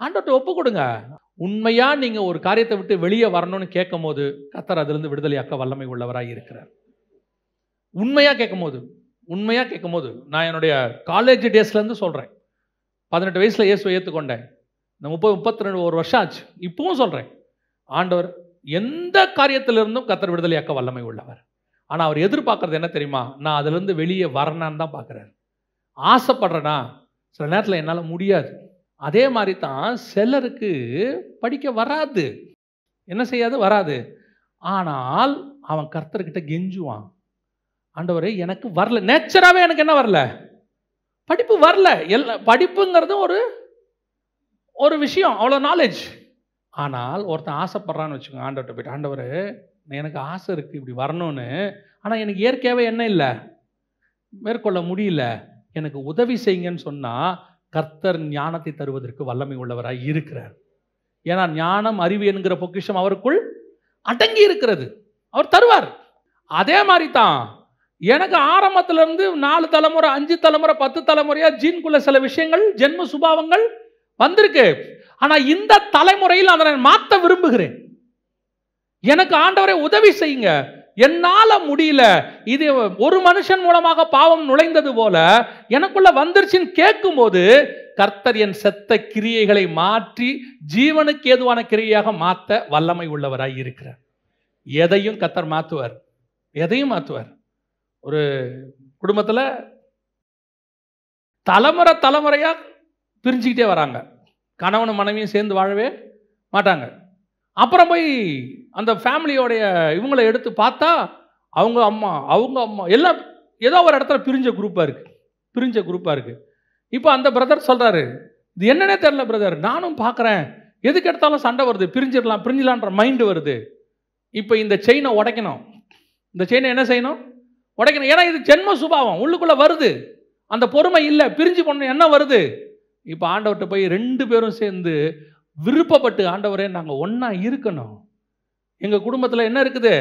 ஆண்டவர்கிட்ட ஒப்பு கொடுங்க. உண்மையா நீங்க ஒரு காரியத்தை விட்டு வெளியே வரணும்னு கேட்கும் போது கர்த்தர் அதிலிருந்து விடுதலையாக்க வல்லமை உள்ளவராய் இருக்கிறார். உண்மையா கேட்கும் போது நான் என்னுடைய காலேஜ் டேஸ்ல இருந்து சொல்றேன், 18 வயசுல இயேசுவை ஏற்றுக்கொண்டேன், 32 வருஷம் ஆச்சு. இப்பவும் சொல்றேன், ஆண்டவர் எந்த காரியத்திலிருந்தும் கர்த்தர் விடுதலையாக்க வல்லமை உள்ளவர். ஆனா அவர் எதிர்பார்க்கறது என்ன தெரியுமா? நான் அதுல இருந்து வெளியே வரணும்னு தான் பார்க்கிறார். ஆசைப்படுறேனா? சில நேரத்தில் என்னால் முடியாது. அதே மாதிரி தான் சிலருக்கு படிக்க வராது, என்ன செய்யாது, வராது. ஆனால் அவன் கர்த்தர்கிட்ட கெஞ்சுவான், ஆண்டவரே எனக்கு வரல, நேச்சராகவே எனக்கு என்ன வரல, படிப்பு வரல. படிப்புங்கிறது ஒரு ஒரு விஷயம், அவ்வளோ நாலேஜ். ஆனால் ஒருத்தன் ஆசைப்படுறான்னு வச்சுக்கோங்க, ஆண்டவர்கிட்ட போயிட்டு, ஆண்டவரே எனக்கு ஆசை இருக்குது இப்படி வரணும்னு, ஆனால் எனக்கு இயற்கையாகவே என்ன இல்லை, மேற்கொள்ள முடியல, எனக்கு உதவி செய்யுங்கன்னு சொன்னால் கர்த்தர் ஞானத்தை தருவதற்கு வல்லமை உள்ளவராய் இருக்கிறார். ஏன்னா ஞானம் அறிவு என்கிற பொக்கிஷம் அவருக்குள் அடங்கி இருக்கிறது, அவர் தருவார். அதே மாதிரி தான் எனக்கு ஆரம்பத்திலிருந்து 4 தலைமுறை 5 தலைமுறை 10 தலைமுறையா ஜீன்குள்ள சில விஷயங்கள் ஜென்ம சுபாவங்கள் வந்திருக்கு. ஆனா இந்த தலைமுறையில் அதை நான் மாற்ற விரும்புகிறேன். எனக்கு ஆண்டவரே உதவி செய்யுங்க, என்னால முடியல, இது ஒரு மனுஷன் மூலமாக பாவம் நுழைந்தது போல எனக்குள்ள வந்துருச்சுன்னு கேட்கும் போது கர்த்தர் என் செத்த கிரியைகளை மாற்றி ஜீவனுக்கு ஏதுவான கிரியையாக மாற்ற வல்லமை உள்ளவராய் இருக்கிறார். எதையும் கர்த்தர் மாற்றுவார், எதையும் மாற்றுவார். ஒரு குடும்பத்தில் தலைமுறை தலைமுறையாக பிரிஞ்சுக்கிட்டே வராங்க, கணவனும் மனைவியும் சேர்ந்து வாழவே மாட்டாங்க. அப்புறம் போய் அந்த ஃபேமிலியோடைய இவங்களை எடுத்து பார்த்தா அவங்க அம்மா எல்லாம் ஏதோ ஒரு இடத்துல பிரிஞ்ச குரூப்பாக இருக்குது. இப்போ அந்த பிரதர் சொல்கிறாரு, இது என்னன்னே தெரியல பிரதர், நானும் பார்க்குறேன், எதுக்கு எடுத்தாலும் சண்டை வருது, பிரிஞ்சிடலான்ற மைண்டு வருது. இப்போ இந்த செயினை உடைக்கணும், இந்த செயினை என்ன செய்யணும், உடைக்கணும். ஏன்னா இது ஜென்ம சுபாவம் உள்ளுக்குள்ளே வருது, அந்த பொறுமை இல்லை, பிரிஞ்சு போன என்ன வருது. இப்போ ஆண்டவர்கிட்ட போய் 2 பேரும் சேர்ந்து விருப்பப்பட்டு, ஆண்டவரே நாங்கள் ஒன்றா இருக்கணும், எங்கள் குடும்பத்தில் என்ன இருக்குது,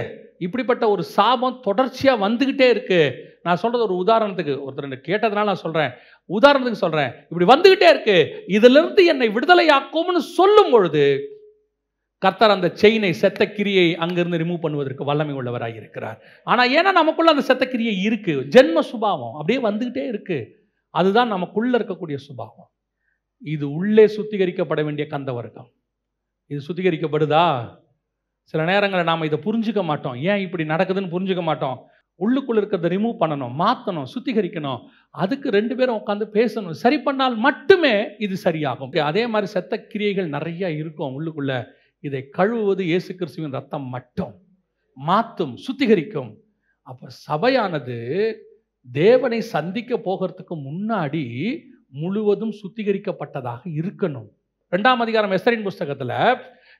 இப்படிப்பட்ட ஒரு சாபம் தொடர்ச்சியாக வந்துக்கிட்டே இருக்குது. நான் சொல்கிறது ஒரு உதாரணத்துக்கு, ஒருத்தர் கேட்டதுனால நான் சொல்கிறேன், உதாரணத்துக்கு சொல்கிறேன், இப்படி வந்துக்கிட்டே இருக்குது, இதிலிருந்து என்னை விடுதலையாக்கும்னு சொல்லும் பொழுது கர்த்தர் அந்த செயினை செத்த கிரியை அங்கிருந்து ரிமூவ் பண்ணுவதற்கு வல்லமை உள்ளவராக இருக்கிறார். ஆனால் ஏன்னா நமக்குள்ள அந்த செத்த கிரியை இருக்குது, ஜென்ம சுபாவம் அப்படியே வந்துக்கிட்டே இருக்குது, அதுதான் நமக்குள்ளே இருக்கக்கூடிய சுபாவம். இது உள்ளே சுத்திகரிக்கப்பட வேண்டிய கந்த வர்க்கம். இது சுத்திகரிக்கப்படுதா? சில நேரங்களில் நாம் இதை புரிஞ்சுக்க மாட்டோம், ஏன் இப்படி நடக்குதுன்னு புரிஞ்சுக்க மாட்டோம். உள்ளுக்குள்ள இருக்கிறத ரிமூவ் பண்ணணும், மாற்றணும், சுத்திகரிக்கணும். அதுக்கு 2 பேரும் உட்காந்து பேசணும், சரி பண்ணால் மட்டுமே இது சரியாகும். அதே மாதிரி செத்த கிரியைகள் நிறைய இருக்கும் உள்ளுக்குள்ள. இதை கழுவுவது இயேசு கிறிஸ்துவின் ரத்தம் மட்டும் மாற்றும், சுத்திகரிக்கும். அப்போ சபையானது தேவனை சந்திக்க போகிறதுக்கு முன்னாடி முழுவதும் சுத்திகரிக்கப்பட்டதாக இருக்கணும். 2ஆம் அதிகாரம் எஸ்தரின் புஸ்தகத்தில்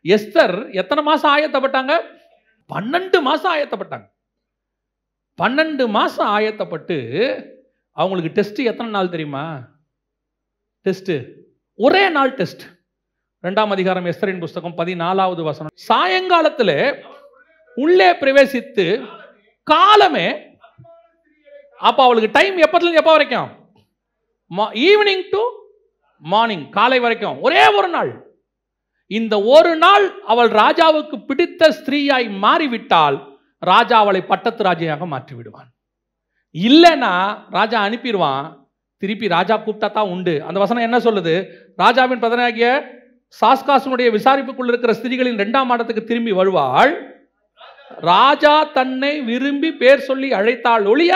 எஸ்தர் எத்தனை மாதம் ஆயத்தப்பட்டாங்க? 12 மாதம் ஆயத்தப்பட்டாங்க. 12 மாதம் ஆயத்தப்பட்டு அவங்களுக்கு டெஸ்ட் எத்தனை நாள் தெரியுமா? டெஸ்ட் ஒரே நாள் டெஸ்ட். 2ஆம் அதிகாரம் எஸ்தரின் புஸ்தகம் 14வது வசனம், சாயங்காலத்தில் உள்ளே பிரவேசித்து காலமே, அப்போ அவளுக்கு டைம் எப்போதுலேருந்து எப்போ வரைக்கும்? ஈவினிங் டு மார்னிங், காலை வரைக்கும், ஒரே ஒரு நாள். இந்த ஒரு நாள் அவள் ராஜாவுக்கு பிடித்த ஸ்திரீயாய் மாறிவிட்டால் ராஜா அவளை பட்டத்து ராஜையாக மாற்றி விடுவான். இல்லைன்னா ராஜா அனுப்பிடுவான், திருப்பி ராஜா கூப்பிட்டா தான் உண்டு. அந்த வசனம் என்ன சொல்லுது? ராஜாவின் பிரதனாகிய சாஸ்காசனுடைய விசாரிப்புக்குள் இருக்கிற ஸ்திரீகளின் 2ஆம் மாதத்துக்கு திரும்பி வருவாள், ராஜா தன்னை விரும்பி பேர் சொல்லி அழைத்தாள் ஒழிய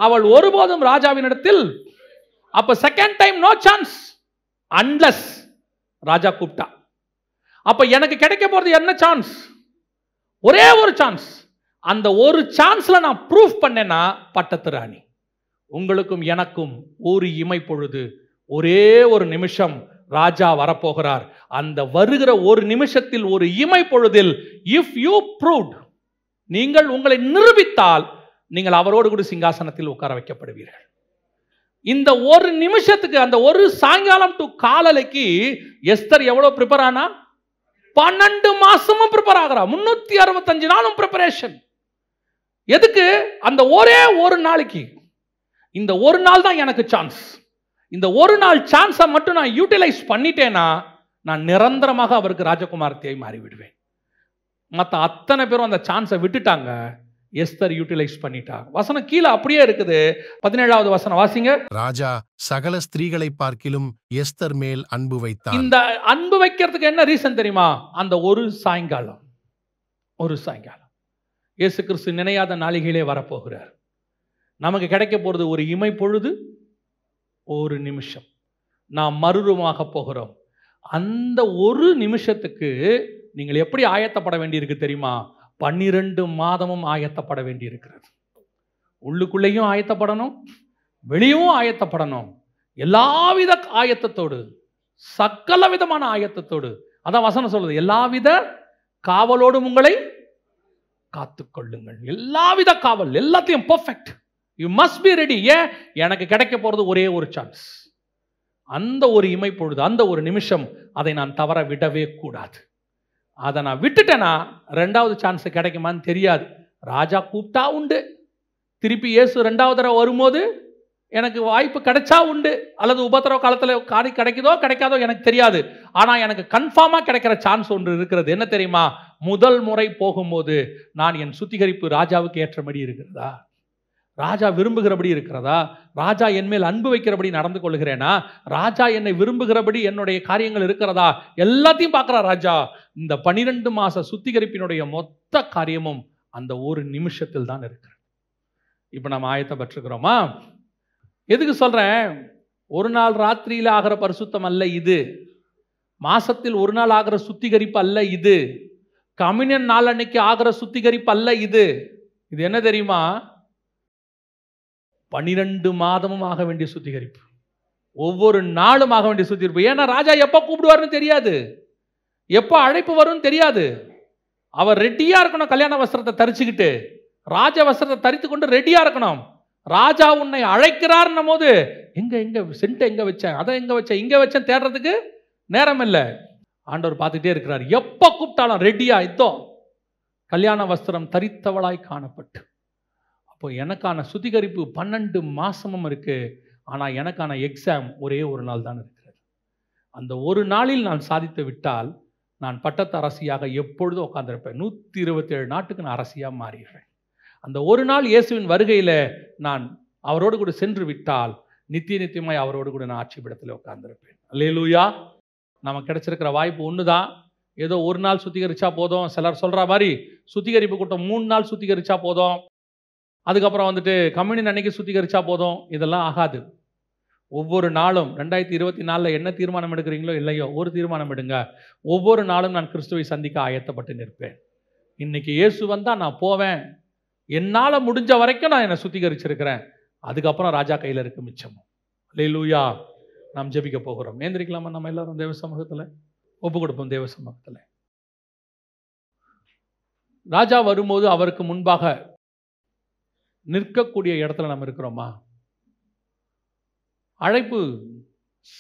அவள் ஒருபோதும் ராஜாவினிடத்தில். அப்ப second time no chance unless Raja கூப்பிட்டா. அப்ப எனக்கு கிடைக்க போறது என்ன சான்ஸ்? ஒரே ஒரு சான்ஸ். அந்த ஒரு சான்ஸ்ல நான் ப்ரூஃப் பண்ணேன்னா பட்டத்து ராணி. உங்களுக்கும் எனக்கும் ஒரு இமை பொழுது, ஒரே ஒரு நிமிஷம் ராஜா வரப்போகிறார். அந்த வருகிற ஒரு நிமிஷத்தில், ஒரு இமை பொழுதில், இஃப் யூ ப்ரூவ்ட், நீங்கள் உங்களை நிரூபித்தால் நீங்கள் அவரோடு கூட சிங்காசனத்தில் உட்கார வைக்கப்படுவீர்கள். இந்த ஒரு நிமிஷத்துக்கு, அந்த ஒரு சாயங்காலம் டு காலைக்கு எஸ்தர் எவ்வளவு ப்ரிப்பேர் ஆனா? 12 மாசமும் ப்ரிப்பேர் ஆகிறா. 365 நாளும் ப்ரிப்பரேஷன். எதுக்கு? அந்த ஒரே ஒரு நாளைக்கு. இந்த ஒரு நாள் தான் எனக்கு சான்ஸ். இந்த ஒரு நாள் சான்ஸை மட்டும் நான் யூட்டிலைஸ் பண்ணிட்டேன்னா நான் நிரந்தரமாக அவருக்கு ராஜகுமாரத்தியை மாறிவிடுவேன். மற்ற அத்தனை பேரும் அந்த சான்ஸை விட்டுட்டாங்க, எஸ்தர் யூட்டிலைஸ் பண்ணிட்டா. வசனம் கீழே அப்படியே இருக்குது. 17வது வசனம் வாசிங்க. ராஜா சகல ஸ்திரீகளை பார்க்கிலும் எஸ்தர் மேல் அன்பு வைத்தார். இந்த அன்பு வைக்கிறதுக்கு என்ன ரீசன் தெரியுமா? அந்த ஒரு சாயங்காலம், இயேசு கிறிஸ்து நினையாத நாளிகளே வரப்போகிறார். நமக்கு கிடைக்க போறது ஒரு இமை பொழுது, ஒரு நிமிஷம். நாம் மறுரூபமாக போகிறோம். அந்த ஒரு நிமிஷத்துக்கு நீங்கள் எப்படி ஆயத்தப்பட வேண்டியிருக்கு தெரியுமா? 12 மாதமும் ஆயத்தப்பட வேண்டியிருக்கிறது. உள்ளுக்குள்ளேயும் ஆயத்தப்படணும், வெளியும் ஆயத்தப்படணும். எல்லாவித ஆயத்தத்தோடு, சகல விதமான ஆயத்தத்தோடு. அதான் வசனம் சொல்லுது, எல்லாவித காவலோடும் உங்களை காத்துக்கொள்ளுங்கள். எல்லாவித காவல், எல்லாத்தையும் perfect. You must be ready. ஏன்? எனக்கு கிடைக்க போறது ஒரே ஒரு சான்ஸ். அந்த ஒரு இமைப்பொழுது, அந்த ஒரு நிமிஷம், அதை நான் தவற விடவே கூடாது. அதை நான் விட்டுட்டேன்னா ரெண்டாவது சான்ஸ் கிடைக்குமான்னு தெரியாது. ராஜா கூப்பிட்டா உண்டு, திருப்பி இயேசு ரெண்டாவது தடவை வரும்போது எனக்கு வாய்ப்பு கிடைச்சா உண்டு, அல்லது உபத்திரவ காலத்தில் கிடைக்குதோ கிடைக்காதோ எனக்கு தெரியாது. ஆனால் எனக்கு கன்ஃபார்மாக கிடைக்கிற சான்ஸ் ஒன்று இருக்கிறது. என்ன தெரியுமா? முதல் முறை போகும்போது நான் என் சுத்திகரிப்பு ராஜாவுக்கு ஏற்றபடி இருக்கிறதா, ராஜா விரும்புகிறபடி இருக்கிறதா, ராஜா என் மேல் அன்பு வைக்கிறபடி நடந்து கொள்கிறேனா, ராஜா என்னை விரும்புகிறபடி என்னுடைய காரியங்கள் இருக்கிறதா, எல்லாத்தையும் பார்க்குறார் ராஜா. இந்த 12 மாச சுத்திகரிப்பினுடைய மொத்த காரியமும் அந்த ஒரு நிமிஷத்தில் தான் இருக்கிறது. இப்போ நம்ம ஆயத்தப்பட்டிருக்கிறோமா? எதுக்கு சொல்றேன்? ஒரு நாள் ராத்திரியில் ஆகிற பரிசுத்தம் அல்ல இது. மாசத்தில் ஒரு நாள் ஆகிற சுத்திகரிப்பு அல்ல இது. கம்யூனியன் நாள் அன்னைக்கு ஆகிற சுத்திகரிப்பு அல்ல இது. இது என்ன தெரியுமா? 12 மாதமும் ஆக வேண்டிய சுத்திகரிப்பு, ஒவ்வொரு நாளும் ஆக வேண்டிய சுத்திகரிப்பு. ஏன்னா ராஜா எப்போ கூப்பிடுவார்னு தெரியாது, எப்போ அழைப்பு வரும்னு தெரியாது. அவர் ரெடியா இருக்கணும். கல்யாண வஸ்திரத்தை தரிச்சுக்கிட்டு, ராஜ வஸ்திரத்தை தரித்து கொண்டு ரெடியா இருக்கணும். ராஜா உன்னை அழைக்கிறார்ன்னும் போது எங்க சென்ட் எங்க வச்சேன், அதை எங்க வச்சேன், இங்க வச்சேன் தேடுறதுக்கு நேரம் இல்லை. ஆண்டவர் பார்த்துட்டே இருக்கிறார். எப்போ கூப்பிட்டாலும் ரெடியா, இதோ கல்யாண வஸ்திரம் தரித்தவளாய் காணப்பட்டு. அப்போ எனக்கான சுத்திகரிப்பு 12 மாசமும் இருக்கு. ஆனால் எனக்கான எக்ஸாம் ஒரே ஒரு நாள் தான் இருக்கிறது. அந்த ஒரு நாளில் நான் சாதித்து விட்டால் நான் பட்டத்து அரசியாக எப்பொழுதும் உட்கார்ந்திருப்பேன். 127 நாட்டுக்கு நான் அரசியாக மாறிடுவேன். அந்த ஒரு நாள் இயேசுவின் வருகையில் நான் அவரோடு கூட சென்று விட்டால் நித்திய நித்தியமாய் அவரோடு கூட நான் ஆட்சி பீடத்தில் உட்கார்ந்திருப்பேன். அல்லேலூயா. நமக்கு கிடைச்சிருக்கிற வாய்ப்பு ஒன்று தான். ஏதோ ஒரு நாள் சுத்திகரிச்சா போதும். சிலர் சொல்கிற மாதிரி சுத்திகரிப்பு கூட்டம் 3 நாள் சுத்திகரிச்சா போதும், அதுக்கப்புறம் வந்துட்டு கம்யூனியன் அன்னைக்கு சுத்திகரிச்சா போதும். இதெல்லாம் ஆகாது. ஒவ்வொரு நாளும் 2024 என்ன தீர்மானம் எடுக்கிறீங்களோ இல்லையோ, ஒரு தீர்மானம் எடுங்க. ஒவ்வொரு நாளும் நான் கிறிஸ்துவை சந்திக்க ஆயத்தப்பட்டு நிற்பேன். இன்னைக்கு இயேசு வந்தால் நான் போவேன். என்னால் முடிஞ்ச வரைக்கும் நான் என்னை சுத்திகரிச்சிருக்கிறேன். அதுக்கப்புறம் ராஜா கையில் இருக்கு மிச்சம். அல்லேலூயா. நாம் ஜெபிக்க போகிறோம். ஏந்திரிக்கலாமா? நம்ம எல்லாரும் தேவ சமூகத்தில் ஒப்பு கொடுப்போம். தேவ சமூகத்தில் ராஜா வரும்போது அவருக்கு முன்பாக நிற்கக்கூடிய இடத்துல நம்ம இருக்கிறோமா? அழைப்பு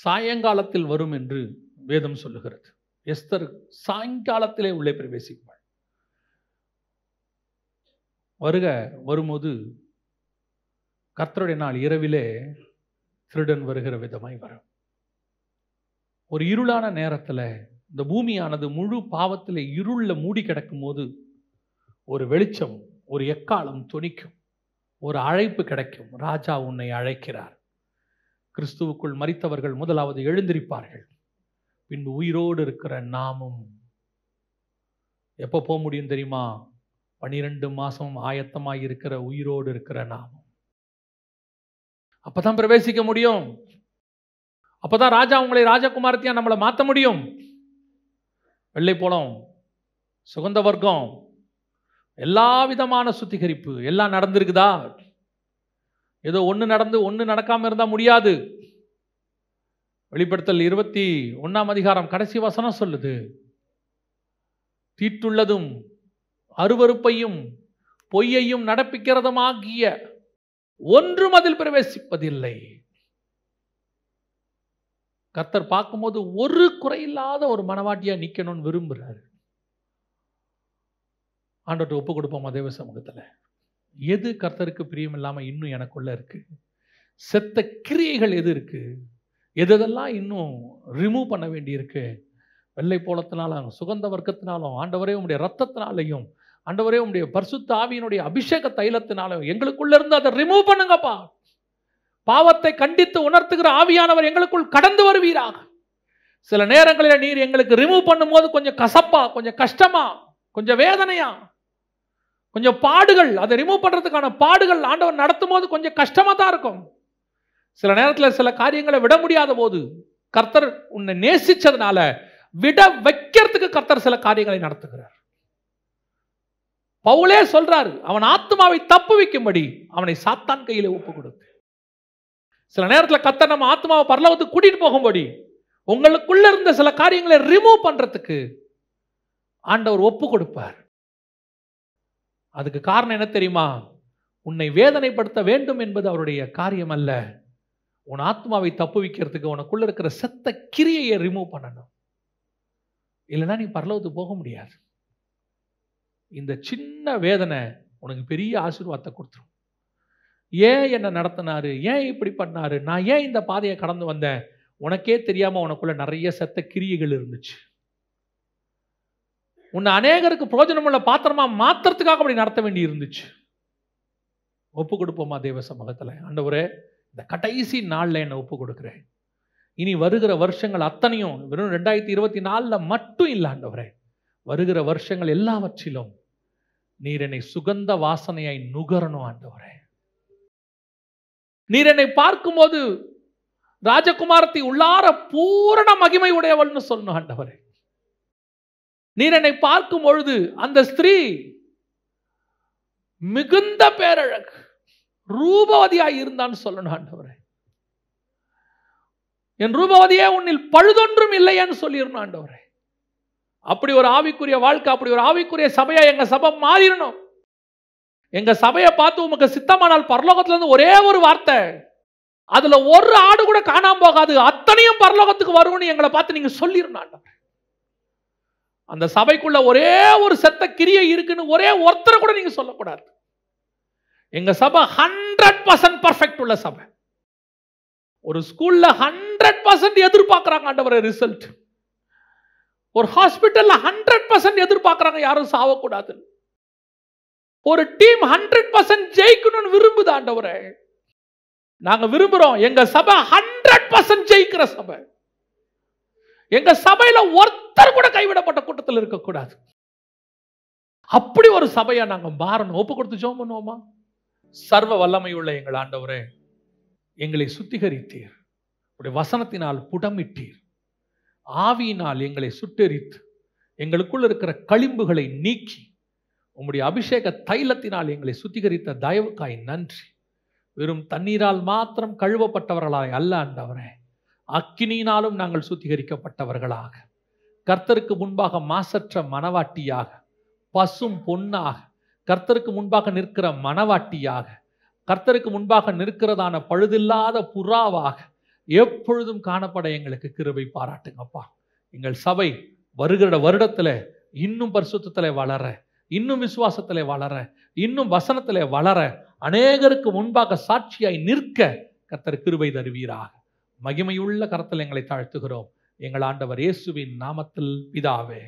சாயங்காலத்தில் வரும் என்று வேதம் சொல்லுகிறது. எஸ்தர் சாயங்காலத்திலே உள்ளே பிரவேசிப்பாள். வரும்போது கர்த்தருடைய நாள் இரவிலே திருடன் வருகிற விதமாய் வரும். ஒரு இருளான நேரத்தில் இந்த பூமியானது முழு பாவத்தில் இருளில் மூடி கிடக்கும் போது ஒரு வெளிச்சம், ஒரு எக்காலம் தொனிக்கும், ஒரு அழைப்பு கிடைக்கும். ராஜா உன்னை அழைக்கிறார். கிறிஸ்துவுக்குள் மரித்தவர்கள் முதலாவது எழுந்திருப்பார்கள். பின்பு உயிரோடு இருக்கிற நாமும் எப்போ போக முடியும் தெரியுமா? 12 மாசம் ஆயத்தமாய் இருக்கிற உயிரோடு இருக்கிற நாமும் அப்பதான் பிரவேசிக்க முடியும். அப்பதான் ராஜா உங்களை ராஜகுமாரத்தியா நம்மளை மாற்ற முடியும். வெள்ளை போலம், சுகந்த வர்க்கம், எல்லா விதமான சுத்திகரிப்பு எல்லாம் நடந்திருக்குதா? ஏதோ ஒன்று நடந்து ஒன்று நடக்காமல் இருந்தால் முடியாது. வெளிப்படுத்தல் 21ஆம் அதிகாரம் கடைசி வசனம் சொல்லுது, தீட்டுள்ளதும் அருவருப்பையும் பொய்யையும் நடப்பிக்கிறதுமாகிய ஒன்றும் அதில் பிரவேசிப்பதில்லை. கர்த்தர் பார்க்கும்போது ஒரு குறையில்லாத ஒரு மனவாட்டியா நிக்கணும்னு விரும்புகிறார். ஆண்டவர்கிட்ட ஒப்பு கொடுப்போம் தேவ சமூகத்தில். எது கர்த்தருக்கு பிரியம் இல்லாமல் இன்னும் எனக்குள்ள இருக்கு? செத்த கிரியைகள் எது இருக்கு? எதெல்லாம் இன்னும் ரிமூவ் பண்ண வேண்டி இருக்கு? வெள்ளை போலத்தினாலும் சுகந்த வர்க்கத்தினாலும் ஆண்டவரே உம்முடைய ரத்தத்தினாலையும் ஆண்டவரே உம்முடைய பரிசுத்த ஆவியினுடைய அபிஷேக தைலத்தினாலும் எங்களுக்குள்ள இருந்து அதை ரிமூவ் பண்ணுங்கப்பா. பாவத்தை கண்டித்து உணர்த்துகிற ஆவியானவர் எங்களுக்குள் கடந்து வருவீராக. சில நேரங்களில் நீர் எங்களுக்கு ரிமூவ் பண்ணும் போது கொஞ்சம் கசப்பா, கொஞ்சம் கஷ்டமா, கொஞ்சம் வேதனையா, கொஞ்சம் பாடுகள், அதை ரிமூவ் பண்றதுக்கான பாடுகள் ஆண்டவர் நடத்தும் போது கொஞ்சம் கஷ்டமா தான் இருக்கும். சில நேரத்தில் சில காரியங்களை விட முடியாத போது கர்த்தர் உன்னை நேசிச்சதுனால விட வைக்கிறதுக்கு கர்த்தர் சில காரியங்களை நடத்துகிறார். பவுலே சொல்றாரு, அவன் ஆத்மாவை தப்புவிக்கும்படி அவனை சாத்தான் கையில ஒப்பு கொடுத்து சில நேரத்தில் கர்த்தர் நம்ம ஆத்மாவை பரலோகத்துக்கு கூட்டிட்டு போகும்படி உங்களுக்குள்ள இருந்த சில காரியங்களை ரிமூவ் பண்றதுக்கு ஆண்டவர் ஒப்பு கொடுப்பார். அதுக்கு காரணம் என்ன தெரியுமா? உன்னை வேதனைப்படுத்த வேண்டும் என்பது அவருடைய காரியம் அல்ல. உன் ஆத்மாவை தப்புவிக்கிறதுக்கு உனக்குள்ள இருக்கிற செத்த கிரியையை ரிமூவ் பண்ணணும். இல்லைன்னா நீ பரலோகத்துக்கு போக முடியாது. இந்த சின்ன வேதனை உனக்கு பெரிய ஆசீர்வாதத்தை கொடுத்துரும். ஏன் என்ன நடத்தினாரு, ஏன் இப்படி பண்ணாரு, நான் ஏன் இந்த பாதையை கடந்து வந்தேன், உனக்கே தெரியாம உனக்குள்ள நிறைய செத்த கிரியைகள் இருந்துச்சு. உன்னை அநேகருக்கு பிரயோஜனமுள்ள பாத்திரமா மாத்திரத்துக்காக அப்படி நடத்த வேண்டி இருந்துச்சு. ஒப்பு கொடுப்போமா தேவ சமூகத்தில்? ஆண்டவரே, இந்த கடைசி நாளில் என்னை ஒப்பு கொடுக்குறேன். இனி வருகிற வருஷங்கள் அத்தனையும் வெறும் 2024 மட்டும் இல்லை ஆண்டவரே, வருகிற வருஷங்கள் எல்லாவற்றிலும் நீர் என்னை சுகந்த வாசனையாய் நுகரணும் ஆண்டவரே. நீர் என்னை பார்க்கும்போது ராஜகுமாரத்தை உள்ளார பூரண மகிமை உடையவள்னு சொல்லணும் ஆண்டவரே. நீர் என்னை பார்க்கும் பொழுது அந்த ஸ்திரீ மிகுந்த பேரழகு ரூபவதியாய் இருந்தான்னு சொல்லணும் ஆண்டவரே. என் ரூபவதியே உன்னில் பழுதொன்றும் இல்லையான்னு சொல்லிடணும் ஆண்டவரே. அப்படி ஒரு ஆவிக்குரிய வாழ்க்கை, அப்படி ஒரு ஆவிக்குரிய சபையா எங்க சபை மாறிடணும். எங்க சபையை பார்த்து உமக்கு சித்தமானால் பரலோகத்துல இருந்து ஒரே ஒரு வார்த்தை, அதுல ஒரு ஆடு கூட காணாம போகாது, அத்தனையும் பரலோகத்துக்கு வரும்னு எங்களை பார்த்து நீங்க சொல்லிடணும் ஆண்டவரே. அந்த சபைக்குள்ள ஒரே ஒரு செத்த கிரியை இருக்குன்னு ஒரே ஒருத்தரை கூட நீங்க சொல்லக்கூடாது. எங்க சபை 100% பர்ஃபெக்ட் உள்ள சபை. ஒரு ஸ்கூல்ல 100% எதிர்பார்க்கிறாங்க ஆண்டவரே ரிசல்ட். ஒரு ஹாஸ்பிட்டல்ல 100% எதிர்பார்க்கிறாங்க யாரும் சாவக்கூடாது. ஒரு டீம் 100% ஜெயிக்கணும்னு விரும்புது ஆண்டவரே. நாங்க விரும்புறோம் எங்க சபை 100% ஜெயிக்கிற சபை. எங்க சபையில ஒருத்தர் கூட கைவிடப்பட்ட கூட்டத்தில் இருக்கக்கூடாது. அப்படி ஒரு சபையா நாங்க மாறணும். ஒப்பு கொடுத்து ஜெபம் பண்ணுவோமா? சர்வ வல்லமையுள்ள எங்கள் ஆண்டவரே, எங்களை சுத்திகரித்தீர், உடைய வசனத்தினால் புடமிட்டீர், ஆவியினால் எங்களை சுட்டெரித்து எங்களுக்குள் இருக்கிற களிம்புகளை நீக்கி உம்முடைய அபிஷேக தைலத்தினால் எங்களை சுத்திகரித்த தயவுக்காய் நன்றி. வெறும் தண்ணீரால் மாத்திரம் கழுவப்பட்டவர்களாய் அல்ல ஆண்டவரே, அக்கினியினாலும் நாங்கள் சுத்திகரிக்கப்பட்டவர்களாக, கர்த்தருக்கு முன்பாக மாசற்ற மனவாட்டியாக, பசும் பொன்னாக, கர்த்தருக்கு முன்பாக நிற்கிற மனவாட்டியாக, கர்த்தருக்கு முன்பாக நிற்கிறதான பழுதில்லாத புறாவாக எப்பொழுதும் காணப்பட எங்களுக்கு கிருபை பாராட்டுங்கப்பா. எங்கள் சபை வருகிற வருடத்தில் இன்னும் பரிசுத்தத்தில் வளர, இன்னும் விசுவாசத்தில் வளர, இன்னும் வசனத்தில் வளர, அநேகருக்கு முன்பாக சாட்சியாய் நிற்க கர்த்தர் கிருபை தருவீராக. மகிமையுள்ள கரத்தில் எங்களை தாழ்த்துகிறோம் எங்கள் ஆண்டவர் இயேசுவின் நாமத்தில் பிதாவே.